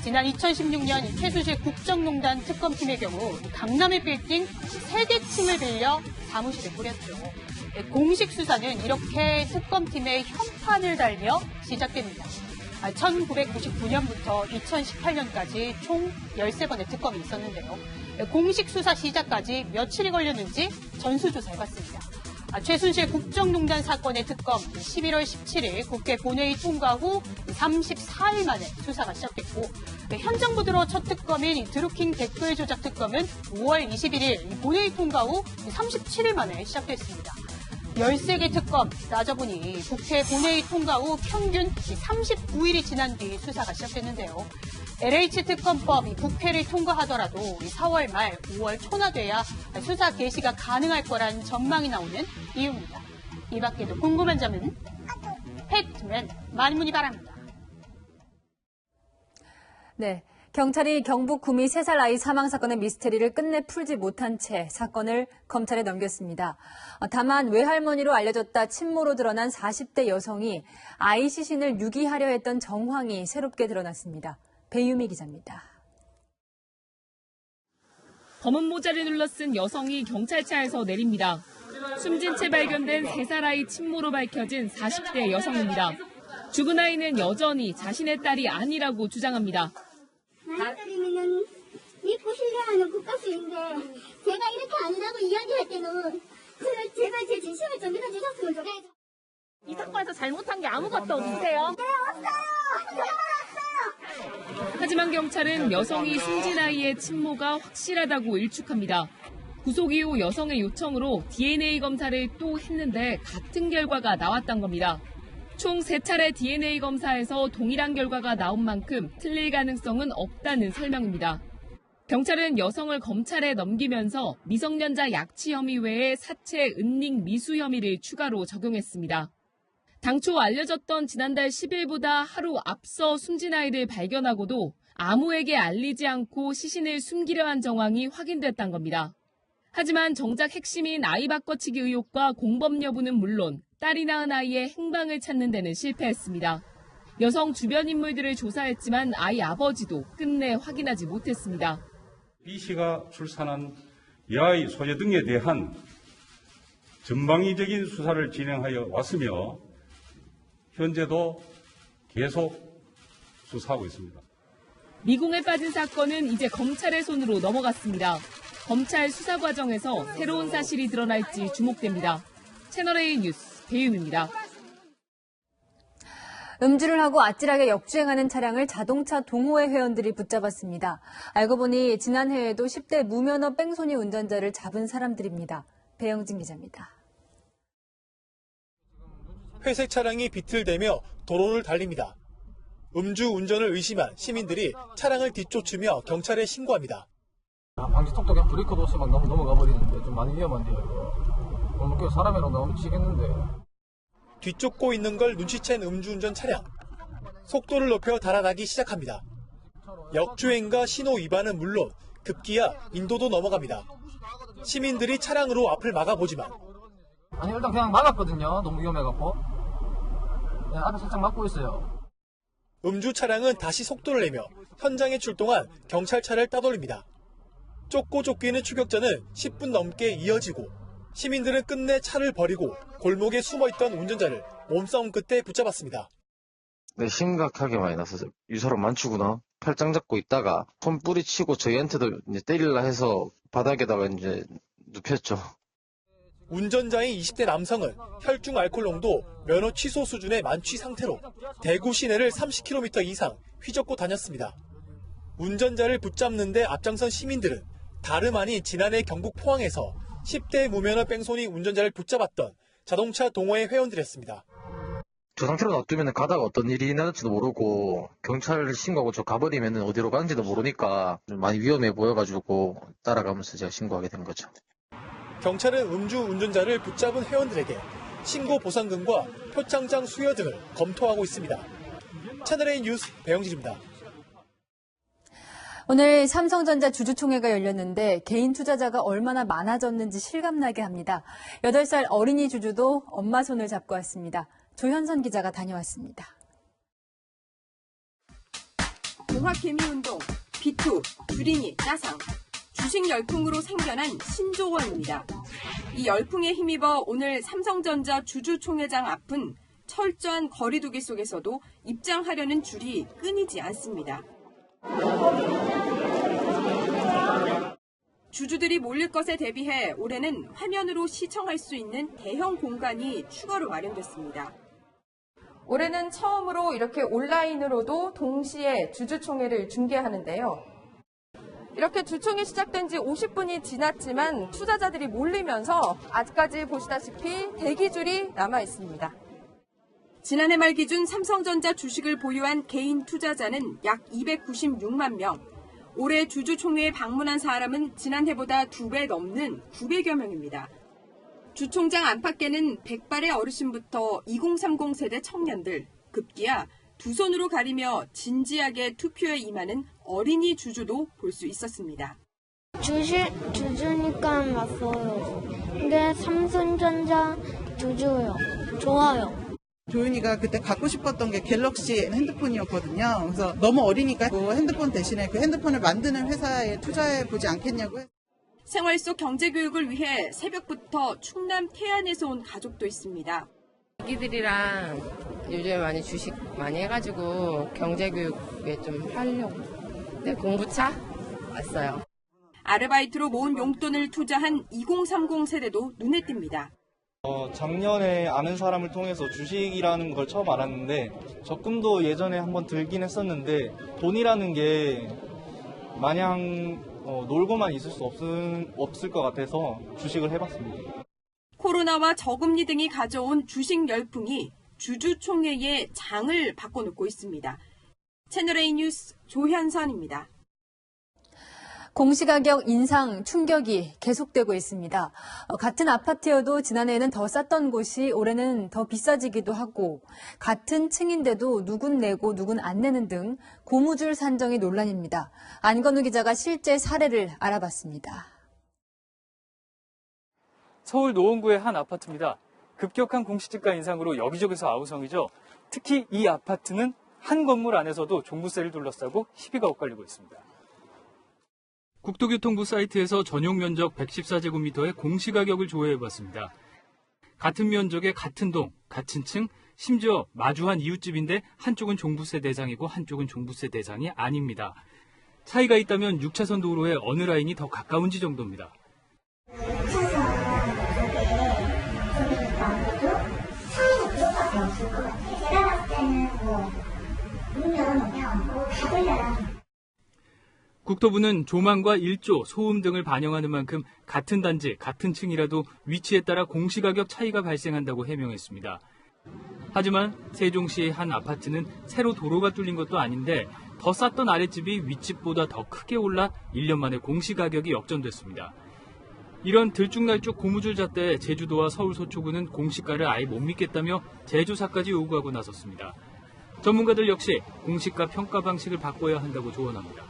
Speaker 11: 지난 2016년 최순실 국정농단 특검팀의 경우 강남의 빌딩 3개 층을 빌려 사무실을 꾸렸죠. 공식 수사는 이렇게 특검팀의 현판을 달며 시작됩니다. 1999년부터 2018년까지 총 13번의 특검이 있었는데요. 공식 수사 시작까지 며칠이 걸렸는지 전수조사해봤습니다. 최순실 국정농단 사건의 특검 11월 17일 국회 본회의 통과 후 34일 만에 수사가 시작됐고 현 정부 들어 첫 특검인 드루킹 댓글 조작 특검은 5월 21일 본회의 통과 후 37일 만에 시작됐습니다. 13개 특검 따져보니 국회 본회의 통과 후 평균 39일이 지난 뒤 수사가 시작됐는데요. LH 특검법이 국회를 통과하더라도 4월 말 5월 초나 돼야 수사 개시가 가능할 거란 전망이 나오는 이유입니다. 이 밖에도 궁금한 점은 팩트맨 많은 문의 바랍니다.
Speaker 1: 네. 경찰이 경북 구미 3살 아이 사망 사건의 미스테리를 끝내 풀지 못한 채 사건을 검찰에 넘겼습니다. 다만 외할머니로 알려졌다 친모로 드러난 40대 여성이 아이 시신을 유기하려 했던 정황이 새롭게 드러났습니다. 배유미 기자입니다.
Speaker 12: 검은 모자를 둘러쓴 여성이 경찰차에서 내립니다. 숨진 채 발견된 3살 아이 친모로 밝혀진 40대 여성입니다. 죽은 아이는 여전히 자신의 딸이 아니라고 주장합니다.
Speaker 10: 나이 딸이면은 믿고 신뢰하는 국가수인데 제가 이렇게 아니라고 이야기할 때는 제발 제 진심을 좀 믿어주셨으면 좋겠어요.
Speaker 12: 이 사건에서 잘못한 게 아무것도 없으세요?
Speaker 10: 네, 없어요.
Speaker 12: 하지만 경찰은 여성이 숨진 아이의 친모가 확실하다고 일축합니다. 구속 이후 여성의 요청으로 DNA 검사를 또 했는데 같은 결과가 나왔던 겁니다. 총 3차례 DNA 검사에서 동일한 결과가 나온 만큼 틀릴 가능성은 없다는 설명입니다. 경찰은 여성을 검찰에 넘기면서 미성년자 약취 혐의 외에 사체 은닉 미수 혐의를 추가로 적용했습니다. 당초 알려졌던 지난달 10일보다 하루 앞서 숨진 아이를 발견하고도 아무에게 알리지 않고 시신을 숨기려 한 정황이 확인됐다는 겁니다. 하지만 정작 핵심인 아이 바꿔치기 의혹과 공범 여부는 물론 딸이 낳은 아이의 행방을 찾는 데는 실패했습니다. 여성 주변 인물들을 조사했지만 아이 아버지도 끝내 확인하지 못했습니다.
Speaker 13: B 씨가 출산한 여아의 소재 등에 대한 전방위적인 수사를 진행하여 왔으며 현재도 계속 수사하고 있습니다.
Speaker 12: 미궁에 빠진 사건은 이제 검찰의 손으로 넘어갔습니다. 검찰 수사 과정에서 새로운 사실이 드러날지 주목됩니다. 채널A 뉴스 배유미입니다.
Speaker 1: 음주를 하고 아찔하게 역주행하는 차량을 자동차 동호회 회원들이 붙잡았습니다. 알고 보니 지난해에도 10대 무면허 뺑소니 운전자를 잡은 사람들입니다. 배영진 기자입니다.
Speaker 15: 회색 차량이 비틀대며 도로를 달립니다. 음주 운전을 의심한 시민들이 차량을 뒤쫓으며 경찰에 신고합니다.
Speaker 17: 방지 턱도 그냥 브레이크 없으면 너무 넘어가 버리는데 좀 많이 위험한데요. 이거 사람이랑 너무 치겠는데.
Speaker 15: 뒤쫓고 있는 걸 눈치챈 음주운전 차량. 속도를 높여 달아나기 시작합니다. 역주행과 신호 위반은 물론 급기야 인도도 넘어갑니다. 시민들이 차량으로 앞을 막아보지만
Speaker 17: 아니 일단 그냥 막았거든요. 너무 위험해갖고. 그냥 앞에 살짝 막고 있어요.
Speaker 15: 음주 차량은 다시 속도를 내며 현장에 출동한 경찰차를 따돌립니다. 쫓고 쫓기는 추격전은 10분 넘게 이어지고 시민들은 끝내 차를 버리고 골목에 숨어있던 운전자를 몸싸움 끝에 붙잡았습니다.
Speaker 14: 네, 심각하게 많이 났어요. 이 사람 만추구나. 팔짱 잡고 있다가 손 뿌리치고 저희한테도 이제 때릴라 해서 바닥에다가 이제 눕혔죠.
Speaker 15: 운전자인 20대 남성은 혈중 알코올 농도 면허 취소 수준의 만취 상태로 대구 시내를 30km 이상 휘젓고 다녔습니다. 운전자를 붙잡는 데 앞장선 시민들은 다름 아닌 지난해 경북 포항에서 10대 무면허 뺑소니 운전자를 붙잡았던 자동차 동호회 회원들이었습니다.
Speaker 14: 저 상태로 놔두면 가다가 어떤 일이 날지도 모르고 경찰을 신고하고 저 가버리면 어디로 가는지도 모르니까 많이 위험해 보여가지고 따라가면서 제가 신고하게 된 거죠.
Speaker 15: 경찰은 음주 운전자를 붙잡은 회원들에게 신고 보상금과 표창장 수여 등을 검토하고 있습니다. 채널A 뉴스 배영진입니다.
Speaker 1: 오늘 삼성전자 주주총회가 열렸는데 개인 투자자가 얼마나 많아졌는지 실감나게 합니다. 8살 어린이 주주도 엄마 손을 잡고 왔습니다. 조현선 기자가 다녀왔습니다.
Speaker 16: 공학개미운동, 비투, 주린이, 짜상, 주식 열풍으로 생겨난 신조어입니다. 이 열풍에 힘입어 오늘 삼성전자 주주총회장 앞은 철저한 거리두기 속에서도 입장하려는 줄이 끊이지 않습니다. 주주들이 몰릴 것에 대비해 올해는 화면으로 시청할 수 있는 대형 공간이 추가로 마련됐습니다. 올해는 처음으로 이렇게 온라인으로도 동시에 주주총회를 중계하는데요. 이렇게 주총이 시작된 지 50분이 지났지만 투자자들이 몰리면서 아직까지 보시다시피 대기줄이 남아 있습니다. 지난해 말 기준 삼성전자 주식을 보유한 개인 투자자는 약 296만 명. 올해 주주총회에 방문한 사람은 지난해보다 2배 넘는 900여 명입니다. 주총장 안팎에는 100발의 어르신부터 2030 세대 청년들, 급기야 두 손으로 가리며 진지하게 투표에 임하는 어린이 주주도 볼 수 있었습니다.
Speaker 10: 주주니까 왔어요. 근데 삼성전자 주주요. 좋아요.
Speaker 18: 조윤이가 그때 갖고 싶었던 게 갤럭시 핸드폰이었거든요. 그래서 너무 어리니까 그 핸드폰 대신에 그 핸드폰을 만드는 회사에 투자해보지 않겠냐고요.
Speaker 16: 생활 속 경제교육을 위해 새벽부터 충남 태안에서 온 가족도 있습니다.
Speaker 19: 애기들이랑 요즘에 많이 주식 많이 해가지고 경제교육에 좀 하려고. 네, 공부차 왔어요.
Speaker 16: 아르바이트로 모은 용돈을 투자한 2030 세대도 눈에 띕니다.
Speaker 20: 작년에 아는 사람을 통해서 주식이라는 걸 처음 알았는데 적금도 예전에 한번 들긴 했었는데 돈이라는 게 마냥 놀고만 있을 수 없을 것 같아서 주식을 해봤습니다.
Speaker 16: 코로나와 저금리 등이 가져온 주식 열풍이 주주총회의 장을 바꿔놓고 있습니다. 채널A 뉴스 조현선입니다.
Speaker 1: 공시가격 인상 충격이 계속되고 있습니다. 같은 아파트여도 지난해에는 더 쌌던 곳이 올해는 더 비싸지기도 하고 같은 층인데도 누군 내고 누군 안 내는 등 고무줄 산정이 논란입니다. 안건우 기자가 실제 사례를 알아봤습니다.
Speaker 22: 서울 노원구의 한 아파트입니다. 급격한 공시지가 인상으로 여기저기서 아우성이죠. 특히 이 아파트는 한 건물 안에서도 종부세를 둘러싸고 시비가 엇갈리고 있습니다. 국토교통부 사이트에서 전용 면적 114제곱미터의 공시가격을 조회해봤습니다. 같은 면적의 같은 동, 같은 층, 심지어 마주한 이웃집인데 한쪽은 종부세 대상이고 한쪽은 종부세 대상이 아닙니다. 차이가 있다면 6차선 도로의 어느 라인이 더 가까운지 정도입니다. 국토부는 조망과 일조, 소음 등을 반영하는 만큼 같은 단지, 같은 층이라도 위치에 따라 공시가격 차이가 발생한다고 해명했습니다. 하지만 세종시의 한 아파트는 새로 도로가 뚫린 것도 아닌데 더 쌌던 아랫집이 윗집보다 더 크게 올라 1년 만에 공시가격이 역전됐습니다. 이런 들쭉날쭉 고무줄 잣대에 제주도와 서울 서초구는 공시가를 아예 못 믿겠다며 재조사까지 요구하고 나섰습니다. 전문가들 역시 공시가 평가 방식을 바꿔야 한다고 조언합니다.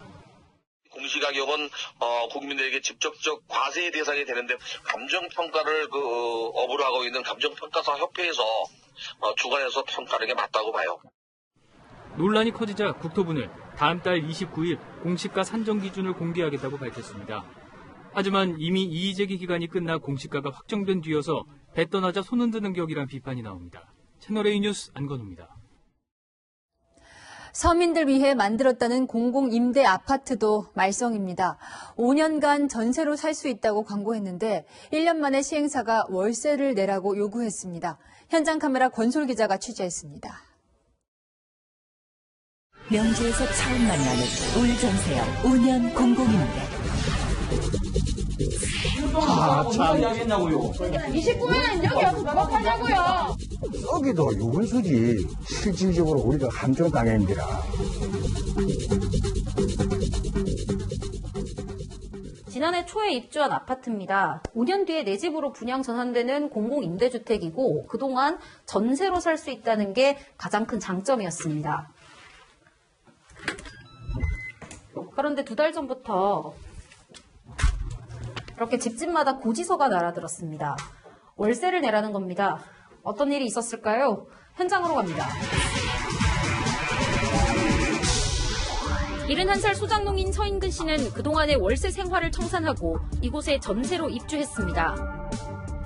Speaker 27: 공시가격은 국민들에게 직접적 과세의 대상이 되는데 감정평가를 업으로 하고 있는 감정평가사 협회에서 주관해서 평가하는 게 맞다고 봐요.
Speaker 22: 논란이 커지자 국토부는 다음 달 29일 공시가 산정 기준을 공개하겠다고 밝혔습니다. 하지만 이미 이의제기 기간이 끝나 공시가가 확정된 뒤여서 배 떠나자 손 흔드는 격이란 비판이 나옵니다. 채널A 뉴스 안건우입니다.
Speaker 1: 서민들 위해 만들었다는 공공임대 아파트도 말썽입니다. 5년간 전세로 살 수 있다고 광고했는데 1년 만에 시행사가 월세를 내라고 요구했습니다. 현장 카메라 권솔 기자가 취재했습니다.
Speaker 2: 명지에서 처음 만나는 울전세형 5년 공공임대.
Speaker 4: 참. 이야기했냐고요.
Speaker 6: 29만원 여기 와서 뭐가 하냐고요.
Speaker 4: 여기도 유분수지. 실질적으로 우리가 함정 당했습니다.
Speaker 7: 지난해 초에 입주한 아파트입니다. 5년 뒤에 내 집으로 분양 전환되는 공공임대주택이고 그동안 전세로 살 수 있다는 게 가장 큰 장점이었습니다. 그런데 2달 전부터 이렇게 집집마다 고지서가 날아들었습니다. 월세를 내라는 겁니다. 어떤 일이 있었을까요? 현장으로 갑니다. 71살 소장농인 서인근 씨는 그동안의 월세 생활을 청산하고 이곳에 전세로 입주했습니다.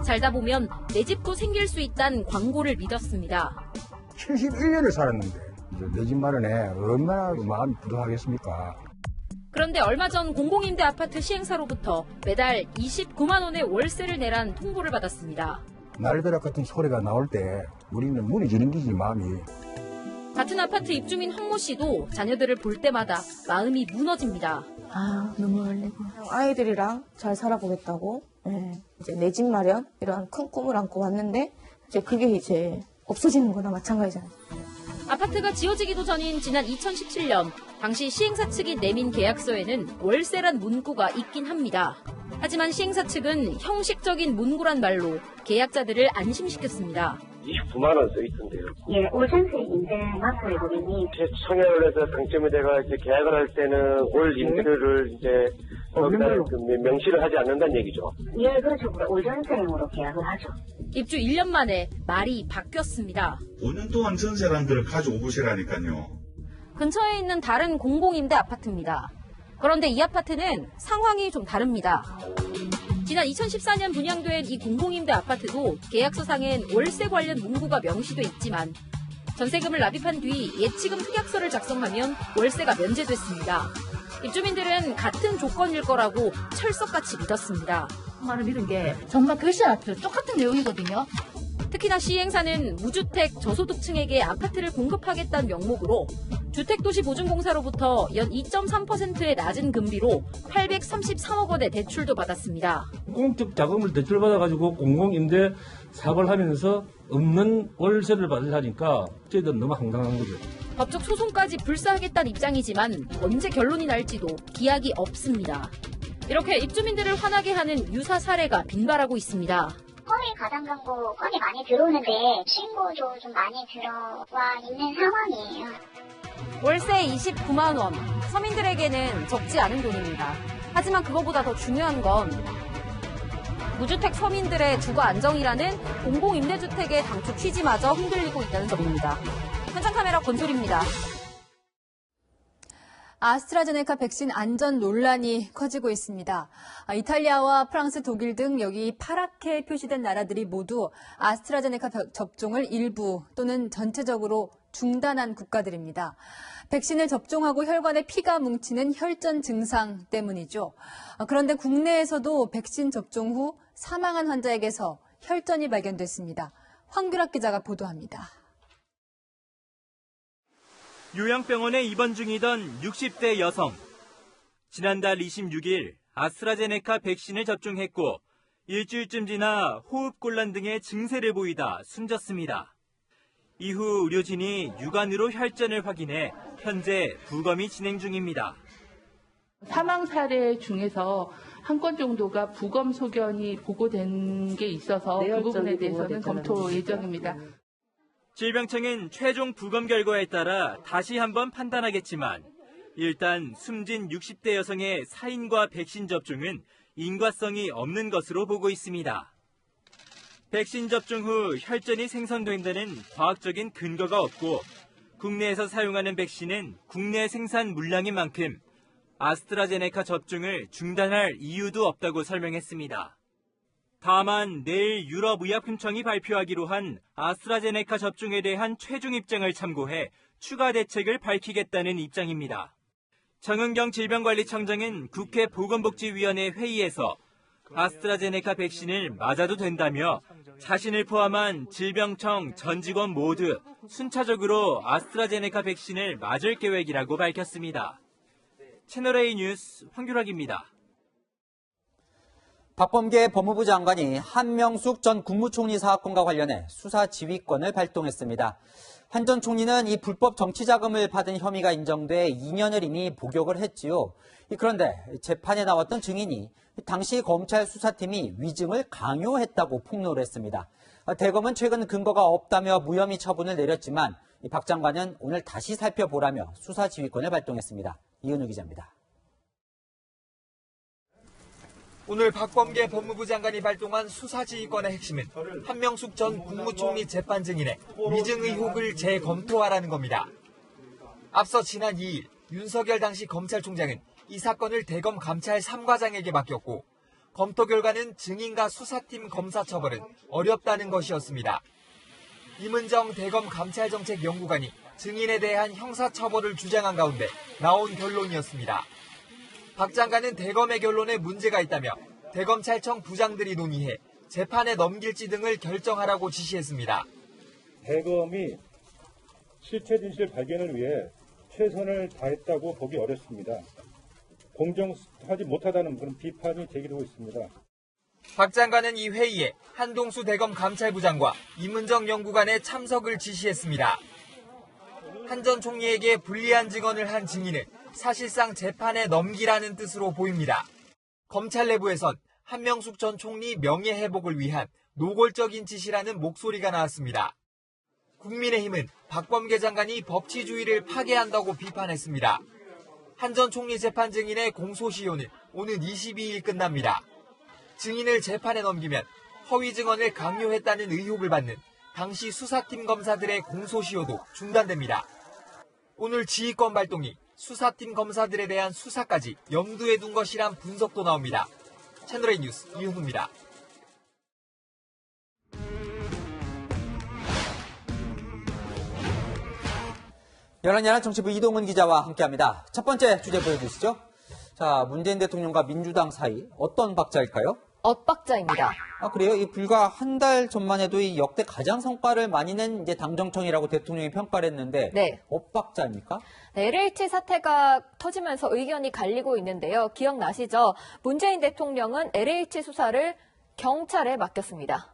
Speaker 7: 살다 보면 내 집도 생길 수 있다는 광고를 믿었습니다.
Speaker 4: 71년을 살았는데 내 집 마련에 얼마나 마음이 부족하겠습니까?
Speaker 7: 그런데 얼마 전 공공임대 아파트 시행사로부터 매달 29만 원의 월세를 내란 통보를 받았습니다.
Speaker 4: 날벼락 같은 소리가 나올 때 우리는 무너지는 거지 마음이.
Speaker 7: 같은 아파트 입주민 황모 씨도 자녀들을 볼 때마다 마음이 무너집니다.
Speaker 21: 눈물 흘리고 아이들이랑 잘 살아보겠다고 이제 내 집 마련 이런 큰 꿈을 안고 왔는데 이제 그게 이제 없어지는 거나 마찬가지잖아요.
Speaker 7: 아파트가 지어지기도 전인 지난 2017년 당시 시행사 측이 내민 계약서에는 월세란 문구가 있긴 합니다. 하지만 시행사 측은 형식적인 문구란 말로 계약자들을 안심시켰습니다.
Speaker 23: 29만 원 써 있던데요.
Speaker 10: 예, 올 전세 임대 맞고요, 고객님.
Speaker 23: 청약을 해서 당첨이 돼가 이제 계약을 할 때는 올 임대료를 이제 거기다 명시를 하지 않는다는 얘기죠.
Speaker 10: 예, 그렇죠. 올 전세형으로 계약을 하죠.
Speaker 7: 입주 1년 만에 말이 바뀌었습니다.
Speaker 24: 5년 동안 전세라는 데를 가지고 보시라니까요.
Speaker 7: 근처에 있는 다른 공공임대 아파트입니다. 그런데 이 아파트는 상황이 좀 다릅니다. 지난 2014년 분양된 이 공공임대 아파트도 계약서상엔 월세 관련 문구가 명시돼 있지만 전세금을 납입한 뒤 예치금 특약서를 작성하면 월세가 면제됐습니다. 입주민들은 같은 조건일 거라고 철석같이 믿었습니다.
Speaker 6: 말을 믿은 게 정말 글씨 앞에 똑같은 내용이거든요.
Speaker 7: 특히나 시행사는 무주택 저소득층에게 아파트를 공급하겠다는 명목으로 주택도시보증공사로부터 연 2.3%의 낮은 금리로 833억 원의 대출도 받았습니다.
Speaker 28: 공적 자금을 대출받아가지고 공공임대 사업을 하면서 없는 월세를 받으려니까 저희들은 너무 황당한 거죠.
Speaker 7: 법적 소송까지 불사하겠다는 입장이지만 언제 결론이 날지도 기약이 없습니다. 이렇게 입주민들을 화나게 하는 유사 사례가 빈발하고 있습니다.
Speaker 10: 거리 가당 광고 건이 많이 들어오는데 신고도 좀 많이 들어와 있는 상황이에요.
Speaker 7: 월세 29만 원, 서민들에게는 적지 않은 돈입니다. 하지만 그거보다 더 중요한 건 무주택 서민들의 주거 안정이라는 공공임대주택의 당초 취지마저 흔들리고 있다는 점입니다. 현장 카메라 권솔입니다.
Speaker 1: 아스트라제네카 백신 안전 논란이 커지고 있습니다. 이탈리아와 프랑스, 독일 등 여기 파랗게 표시된 나라들이 모두 아스트라제네카 접종을 일부 또는 전체적으로 중단한 국가들입니다. 백신을 접종하고 혈관에 피가 뭉치는 혈전 증상 때문이죠. 그런데 국내에서도 백신 접종 후 사망한 환자에게서 혈전이 발견됐습니다. 황규락 기자가 보도합니다.
Speaker 29: 요양병원에 입원 중이던 60대 여성. 지난달 26일 아스트라제네카 백신을 접종했고 일주일쯤 지나 호흡곤란 등의 증세를 보이다 숨졌습니다. 이후 의료진이 육안으로 혈전을 확인해 현재 부검이 진행 중입니다.
Speaker 30: 사망 사례 중에서 한 건 정도가 부검 소견이 보고된 게 있어서 그 부분에 대해서는 검토 예정입니다.
Speaker 29: 질병청은 최종 부검 결과에 따라 다시 한번 판단하겠지만 일단 숨진 60대 여성의 사인과 백신 접종은 인과성이 없는 것으로 보고 있습니다. 백신 접종 후 혈전이 생성된다는 과학적인 근거가 없고 국내에서 사용하는 백신은 국내 생산 물량인 만큼 아스트라제네카 접종을 중단할 이유도 없다고 설명했습니다. 다만 내일 유럽의약품청이 발표하기로 한 아스트라제네카 접종에 대한 최종 입장을 참고해 추가 대책을 밝히겠다는 입장입니다. 정은경 질병관리청장은 국회 보건복지위원회 회의에서 아스트라제네카 백신을 맞아도 된다며 자신을 포함한 질병청 전 직원 모두 순차적으로 아스트라제네카 백신을 맞을 계획이라고 밝혔습니다. 채널A 뉴스 황규락입니다.
Speaker 3: 박범계 법무부 장관이 한명숙 전 국무총리 사건과 관련해 수사 지휘권을 발동했습니다. 한 전 총리는 이 불법 정치자금을 받은 혐의가 인정돼 2년을 이미 복역을 했지요. 그런데 재판에 나왔던 증인이 당시 검찰 수사팀이 위증을 강요했다고 폭로를 했습니다. 대검은 최근 근거가 없다며 무혐의 처분을 내렸지만 박 장관은 오늘 다시 살펴보라며 수사 지휘권을 발동했습니다. 이은우 기자입니다.
Speaker 5: 오늘 박범계 법무부 장관이 발동한 수사지휘권의 핵심은 한명숙 전 국무총리 재판 증인의 위증 의혹을 재검토하라는 겁니다. 앞서 지난 2일 윤석열 당시 검찰총장은 이 사건을 대검 감찰 3과장에게 맡겼고 검토 결과는 증인과 수사팀 검사 처벌은 어렵다는 것이었습니다. 임은정 대검 감찰정책연구관이 증인에 대한 형사처벌을 주장한 가운데 나온 결론이었습니다. 박 장관은 대검의 결론에 문제가 있다며 대검찰청 부장들이 논의해 재판에 넘길지 등을 결정하라고 지시했습니다.
Speaker 8: 대검이 실체 진실 발견을 위해 최선을 다했다고 보기 어렵습니다. 공정하지 못하다는 그런 비판이 제기되고 있습니다.
Speaker 5: 박 장관은 이 회의에 한동수 대검 감찰부장과 임은정 연구관의 참석을 지시했습니다. 한 전 총리에게 불리한 증언을 한 증인은 사실상 재판에 넘기라는 뜻으로 보입니다. 검찰 내부에선 한명숙 전 총리 명예회복을 위한 노골적인 지시라는 목소리가 나왔습니다. 국민의힘은 박범계 장관이 법치주의를 파괴한다고 비판했습니다. 한 전 총리 재판 증인의 공소시효는 오는 22일 끝납니다. 증인을 재판에 넘기면 허위 증언을 강요했다는 의혹을 받는 당시 수사팀 검사들의 공소시효도 중단됩니다. 오늘 지휘권 발동이 수사팀 검사들에 대한 수사까지 염두에 둔 것이란 분석도 나옵니다. 채널A 뉴스 이은우입니다.
Speaker 3: 열한 정치부 이동은 기자와 함께합니다. 첫 번째 주제 보여주시죠. 자, 문재인 대통령과 민주당 사이 어떤 박자일까요?
Speaker 7: 엇박자입니다.
Speaker 3: 아, 그래요? 이 불과 한 달 전만 해도 이 역대 가장 성과를 많이 낸 이제 당정청이라고 대통령이 평가를 했는데
Speaker 7: 네.
Speaker 3: 엇박자입니까?
Speaker 7: 네, LH 사태가 터지면서 의견이 갈리고 있는데요. 기억나시죠? 문재인 대통령은 LH 수사를 경찰에 맡겼습니다.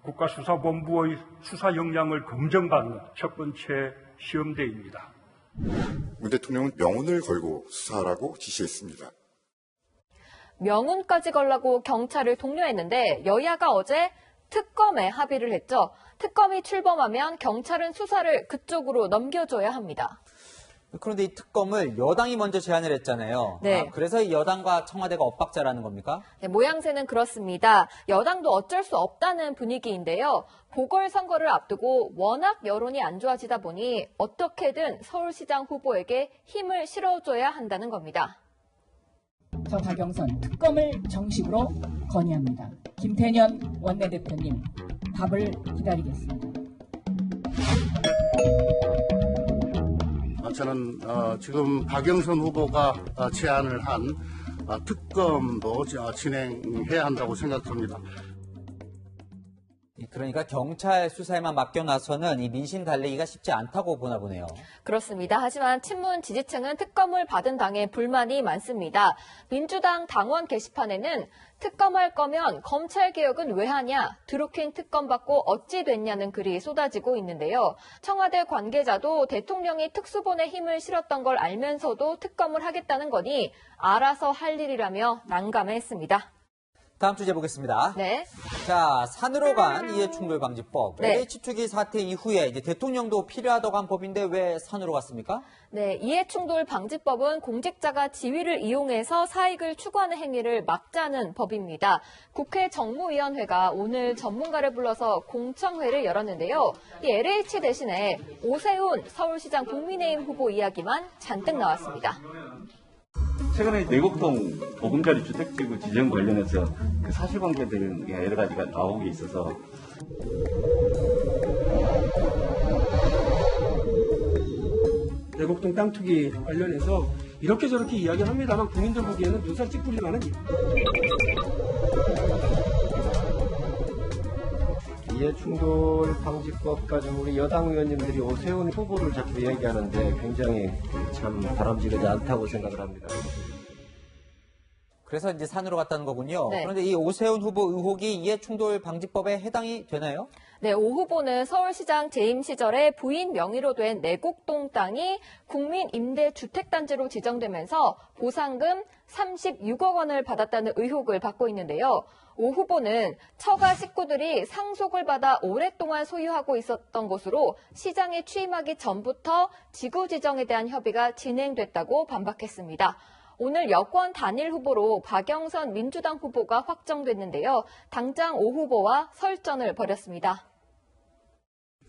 Speaker 9: 국가수사본부의 수사 역량을 검증받는 첫 번째 시험대입니다.
Speaker 11: 문 대통령은 명운을 걸고 수사하라고 지시했습니다.
Speaker 7: 명운까지 걸라고 경찰을 독려했는데 여야가 어제 특검에 합의를 했죠. 특검이 출범하면 경찰은 수사를 그쪽으로 넘겨줘야 합니다.
Speaker 3: 그런데 이 특검을 여당이 먼저 제안을 했잖아요.
Speaker 7: 네.
Speaker 3: 아, 그래서 이 여당과 청와대가 엇박자라는 겁니까?
Speaker 7: 네, 모양새는 그렇습니다. 여당도 어쩔 수 없다는 분위기인데요. 보궐선거를 앞두고 워낙 여론이 안 좋아지다 보니 어떻게든 서울시장 후보에게 힘을 실어줘야 한다는 겁니다.
Speaker 12: 저 박영선 특검을 정식으로 건의합니다. 김태년 원내대표님 답을 기다리겠습니다.
Speaker 13: 저는 지금 박영선 후보가 제안을 한 특검도 진행해야 한다고 생각합니다.
Speaker 3: 그러니까 경찰 수사에만 맡겨놔서는 이 민심 달래기가 쉽지 않다고 보나 보네요.
Speaker 7: 그렇습니다. 하지만 친문 지지층은 특검을 받은 당에 불만이 많습니다. 민주당 당원 게시판에는 특검할 거면 검찰개혁은 왜 하냐, 드루킹 특검 받고 어찌 됐냐는 글이 쏟아지고 있는데요. 청와대 관계자도 대통령이 특수본에 힘을 실었던 걸 알면서도 특검을 하겠다는 거니 알아서 할 일이라며 난감해했습니다.
Speaker 3: 다음 주제 보겠습니다.
Speaker 7: 네.
Speaker 3: 자, 산으로 간 이해충돌방지법.
Speaker 7: 네.
Speaker 3: LH 투기 사태 이후에 이제 대통령도 필요하다고 한 법인데 왜 산으로 갔습니까?
Speaker 7: 네, 이해충돌방지법은 공직자가 지위를 이용해서 사익을 추구하는 행위를 막자는 법입니다. 국회 정무위원회가 오늘 전문가를 불러서 공청회를 열었는데요. 이 LH 대신에 오세훈 서울시장 국민의힘 후보 이야기만 잔뜩 나왔습니다.
Speaker 14: 최근에 내곡동 보금자리 주택지구 지정 관련해서 그 사실관계들 여러 가지가 나오고 있어서
Speaker 15: 내곡동 땅 투기 관련해서 이렇게 저렇게 이야기를 합니다만 국민들 보기에는 눈살 찌푸릴 만한
Speaker 16: 이해충돌 방지법 가지고 우리 여당 의원님들이 오세훈 후보를 자꾸 이야기하는데 굉장히 참 바람직하지 않다고 생각을 합니다.
Speaker 3: 그래서 이제 산으로 갔다는 거군요.
Speaker 17: 네.
Speaker 3: 그런데 이 오세훈 후보 의혹이 이해충돌 방지법에 해당이 되나요?
Speaker 17: 네, 오 후보는 서울시장 재임 시절에 부인 명의로 된 내곡동 땅이 국민임대주택단지로 지정되면서 보상금 36억 원을 받았다는 의혹을 받고 있는데요. 오 후보는 처가 식구들이 상속을 받아 오랫동안 소유하고 있었던 곳으로 시장에 취임하기 전부터 지구 지정에 대한 협의가 진행됐다고 반박했습니다. 오늘 여권 단일 후보로 박영선 민주당 후보가 확정됐는데요. 당장 오 후보와 설전을 벌였습니다.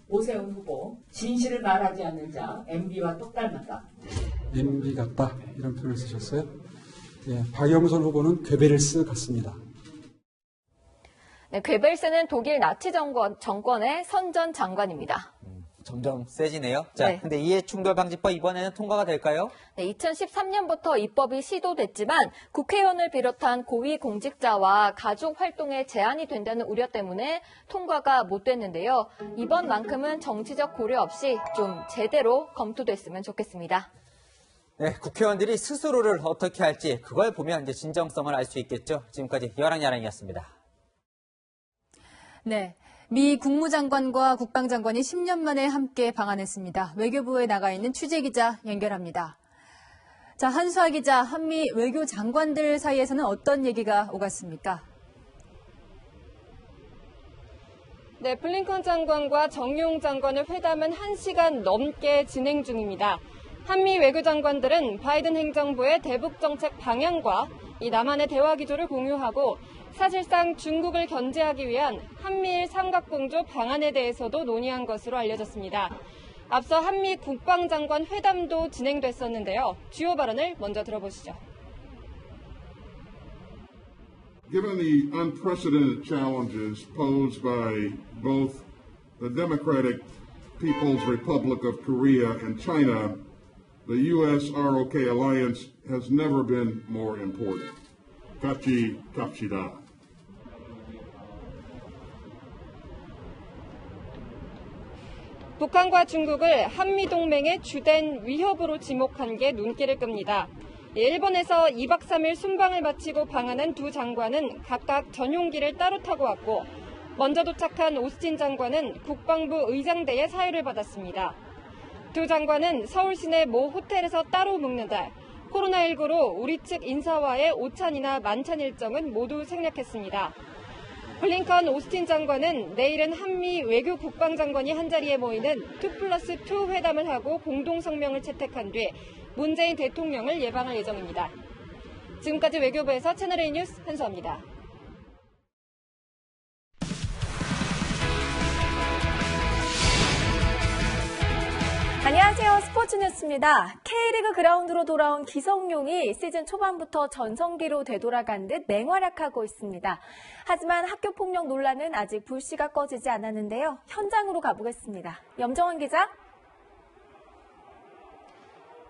Speaker 12: 오세훈 후보, 진실을 말하지 않는 자, MB와 똑 닮았다.
Speaker 18: MB 같다 이런 표현을 쓰셨어요. 예, 박영선 후보는 괴벨스 같습니다.
Speaker 17: 네, 괴벨스는 독일 나치 정권의 선전 장관입니다.
Speaker 3: 점점 세지네요. 자,
Speaker 17: 네.
Speaker 3: 근데 이해충돌 방지법 이번에는 통과가 될까요?
Speaker 17: 네, 2013년부터 입법이 시도됐지만 국회의원을 비롯한 고위공직자와 가족 활동에 제한이 된다는 우려 때문에 통과가 못 됐는데요. 이번만큼은 정치적 고려 없이 좀 제대로 검토됐으면 좋겠습니다.
Speaker 3: 네, 국회의원들이 스스로를 어떻게 할지 그걸 보면 이제 진정성을 알 수 있겠죠. 지금까지 여랑야랑이었습니다.
Speaker 1: 네. 미 국무장관과 국방장관이 10년 만에 함께 방한했습니다. 외교부에 나가 있는 취재기자 연결합니다. 자, 한수아 기자, 한미 외교장관들 사이에서는 어떤 얘기가 오갔습니까?
Speaker 19: 네, 블링컨 장관과 정용 장관의 회담은 1시간 넘게 진행 중입니다. 한미 외교장관들은 바이든 행정부의 대북 정책 방향과 이 남한의 대화 기조를 공유하고 사실상 중국을 견제하기 위한 한미일 삼각공조 방안에 대해서도 논의한 것으로 알려졌습니다. 앞서 한미 국방장관 회담도 진행됐었는데요. 주요 발언을 먼저 들어보시죠.
Speaker 20: Given the unprecedented challenges posed by both the Democratic People's Republic of Korea and China, the U.S.-ROK alliance has never been more important. 같이 갑시다.
Speaker 19: 북한과 중국을 한미동맹의 주된 위협으로 지목한 게 눈길을 끕니다. 일본에서 2박 3일 순방을 마치고 방한한 두 장관은 각각 전용기를 따로 타고 왔고 먼저 도착한 오스틴 장관은 국방부 의장대의 사유를 받았습니다. 두 장관은 서울 시내 모 호텔에서 따로 묵는 날 코로나19로 우리 측 인사와의 오찬이나 만찬 일정은 모두 생략했습니다. 블링컨 오스틴 장관은 내일은 한미 외교 국방장관이 한자리에 모이는 2+2 회담을 하고 공동성명을 채택한 뒤 문재인 대통령을 예방할 예정입니다. 지금까지 외교부에서 채널A 뉴스 한수아입니다.
Speaker 25: 안녕하세요. 스포츠 뉴스입니다. K리그 그라운드로 돌아온 기성용이 시즌 초반부터 전성기로 되돌아간 듯 맹활약하고 있습니다. 하지만 학교폭력 논란은 아직 불씨가 꺼지지 않았는데요. 현장으로 가보겠습니다. 염정원 기자.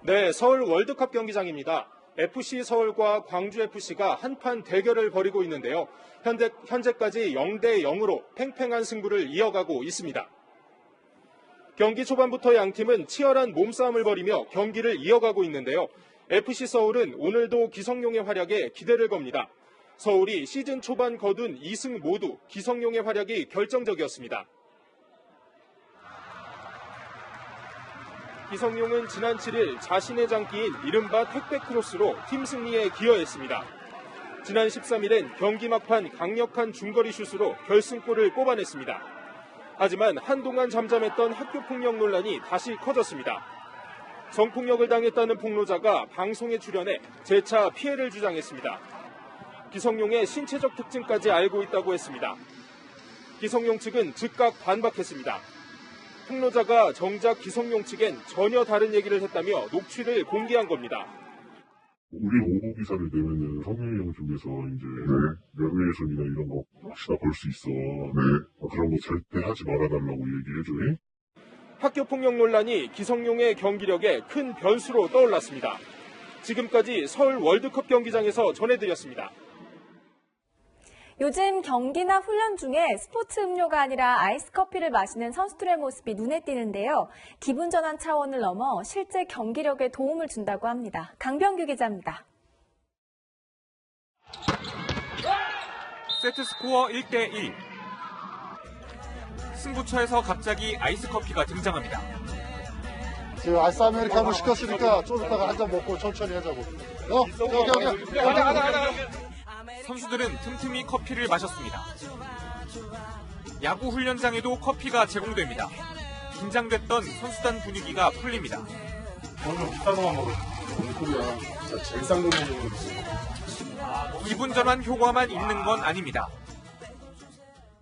Speaker 26: 네, 서울 월드컵 경기장입니다. FC 서울과 광주FC가 한판 대결을 벌이고 있는데요. 현재까지 0대0으로 팽팽한 승부를 이어가고 있습니다. 경기 초반부터 양팀은 치열한 몸싸움을 벌이며 경기를 이어가고 있는데요. FC 서울은 오늘도 기성용의 활약에 기대를 겁니다. 서울이 시즌 초반 거둔 2승 모두 기성용의 활약이 결정적이었습니다. 기성용은 지난 7일 자신의 장기인 이른바 택배 크로스로 팀 승리에 기여했습니다. 지난 13일엔 경기 막판 강력한 중거리 슛으로 결승골을 뽑아냈습니다. 하지만 한동안 잠잠했던 학교폭력 논란이 다시 커졌습니다. 성폭력을 당했다는 폭로자가 방송에 출연해 재차 피해를 주장했습니다. 기성용의 신체적 특징까지 알고 있다고 했습니다. 기성용 측은 즉각 반박했습니다. 폭로자가 정작 기성용 측엔 전혀 다른 얘기를 했다며 녹취를 공개한 겁니다.
Speaker 2: 우리 오고 기사를 내면은 성명령 중에서 이제 명예훼손이나 이런 거 혹시나 걸 수 있어. 그런 거 절대 하지 말아달라고 얘기해줘.
Speaker 26: 학교폭력 논란이 기성용의 경기력에 큰 변수로 떠올랐습니다. 지금까지 서울 월드컵 경기장에서 전해드렸습니다.
Speaker 25: 요즘 경기나 훈련 중에 스포츠 음료가 아니라 아이스 커피를 마시는 선수들의 모습이 눈에 띄는데요. 기분 전환 차원을 넘어 실제 경기력에 도움을 준다고 합니다. 강병규 기자입니다.
Speaker 4: 세트 스코어 1대1. 승부처에서 갑자기 아이스 커피가 등장합니다.
Speaker 13: 지금 아이스 아메리카노 시켰으니까 좀 이따가 한 잔 먹고 천천히 하자고. 여기.
Speaker 4: 선수들은 틈틈이 커피를 마셨습니다. 야구 훈련장에도 커피가 제공됩니다. 긴장됐던 선수단 분위기가 풀립니다.
Speaker 2: 오늘 비싼 거만 먹어. 소리야. 진짜 제일 싼 거 먹는 거지.
Speaker 4: 기분 전환 효과만 있는 건 아닙니다.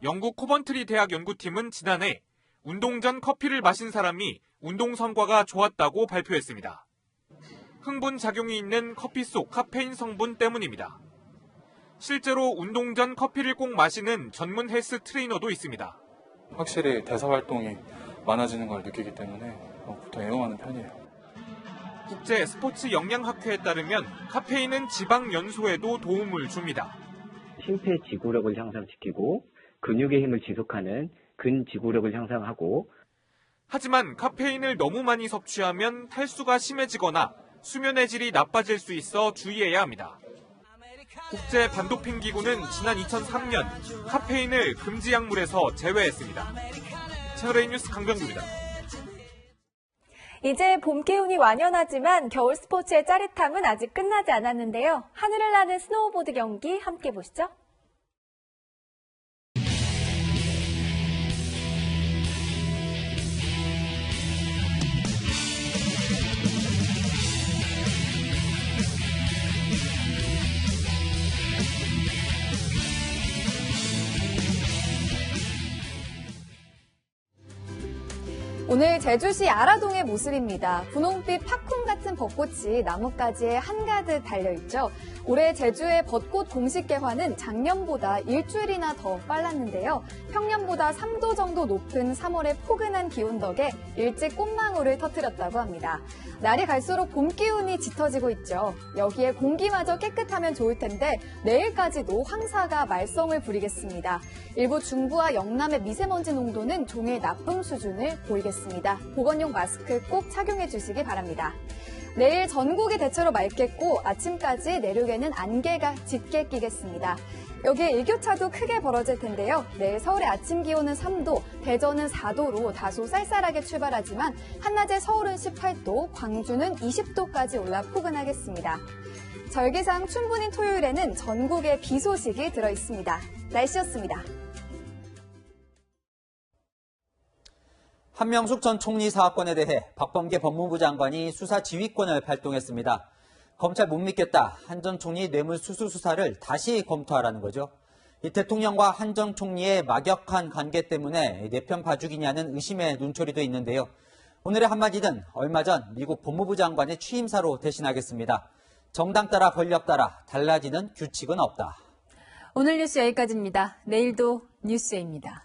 Speaker 4: 영국 코번트리 대학 연구팀은 지난해 운동 전 커피를 마신 사람이 운동 성과가 좋았다고 발표했습니다. 흥분 작용이 있는 커피 속 카페인 성분 때문입니다. 실제로 운동 전 커피를 꼭 마시는 전문 헬스 트레이너도 있습니다.
Speaker 6: 확실히 대사 활동이 많아지는 걸 느끼기 때문에 보통 애용하는 편이에요.
Speaker 4: 국제 스포츠 영양학회에 따르면 카페인은 지방 연소에도 도움을 줍니다.
Speaker 10: 심폐지구력을 향상시키고 근육의 힘을 지속하는 근지구력을 향상하고,
Speaker 4: 하지만 카페인을 너무 많이 섭취하면 탈수가 심해지거나 수면의 질이 나빠질 수 있어 주의해야 합니다. 국제 반도핑 기구는 지난 2003년 카페인을 금지 약물에서 제외했습니다. 채널A 뉴스 강병규입니다.
Speaker 25: 이제 봄 기운이 완연하지만 겨울 스포츠의 짜릿함은 아직 끝나지 않았는데요. 하늘을 나는 스노우보드 경기 함께 보시죠. 오늘 제주시 아라동의 모습입니다. 분홍빛 팝콘 같은 벚꽃이 나뭇가지에 한가득 달려있죠. 올해 제주의 벚꽃 공식 개화는 작년보다 일주일이나 더 빨랐는데요. 평년보다 3도 정도 높은 3월의 포근한 기온 덕에 일찍 꽃망울을 터뜨렸다고 합니다. 날이 갈수록 봄 기운이 짙어지고 있죠. 여기에 공기마저 깨끗하면 좋을 텐데 내일까지도 황사가 말썽을 부리겠습니다. 일부 중부와 영남의 미세먼지 농도는 종일 나쁨 수준을 보이겠습니다. 보건용 마스크 꼭 착용해 주시기 바랍니다. 내일 전국이 대체로 맑겠고 아침까지 내륙에는 안개가 짙게 끼겠습니다. 여기에 일교차도 크게 벌어질 텐데요. 내일 서울의 아침 기온은 3도, 대전은 4도로 다소 쌀쌀하게 출발하지만 한낮에 서울은 18도, 광주는 20도까지 올라 포근하겠습니다. 절기상 춘분인 토요일에는 전국에 비 소식이 들어있습니다. 날씨였습니다.
Speaker 3: 한명숙 전 총리 사건에 대해 박범계 법무부 장관이 수사 지휘권을 발동했습니다. 검찰 못 믿겠다. 한 전 총리 뇌물수수 수사를 다시 검토하라는 거죠. 이 대통령과 한 전 총리의 막역한 관계 때문에 내 편 봐주기냐는 의심의 눈초리도 있는데요. 오늘의 한마디는 얼마 전 미국 법무부 장관의 취임사로 대신하겠습니다. 정당 따라 권력 따라 달라지는 규칙은 없다.
Speaker 1: 오늘 뉴스 여기까지입니다. 내일도 뉴스에입니다.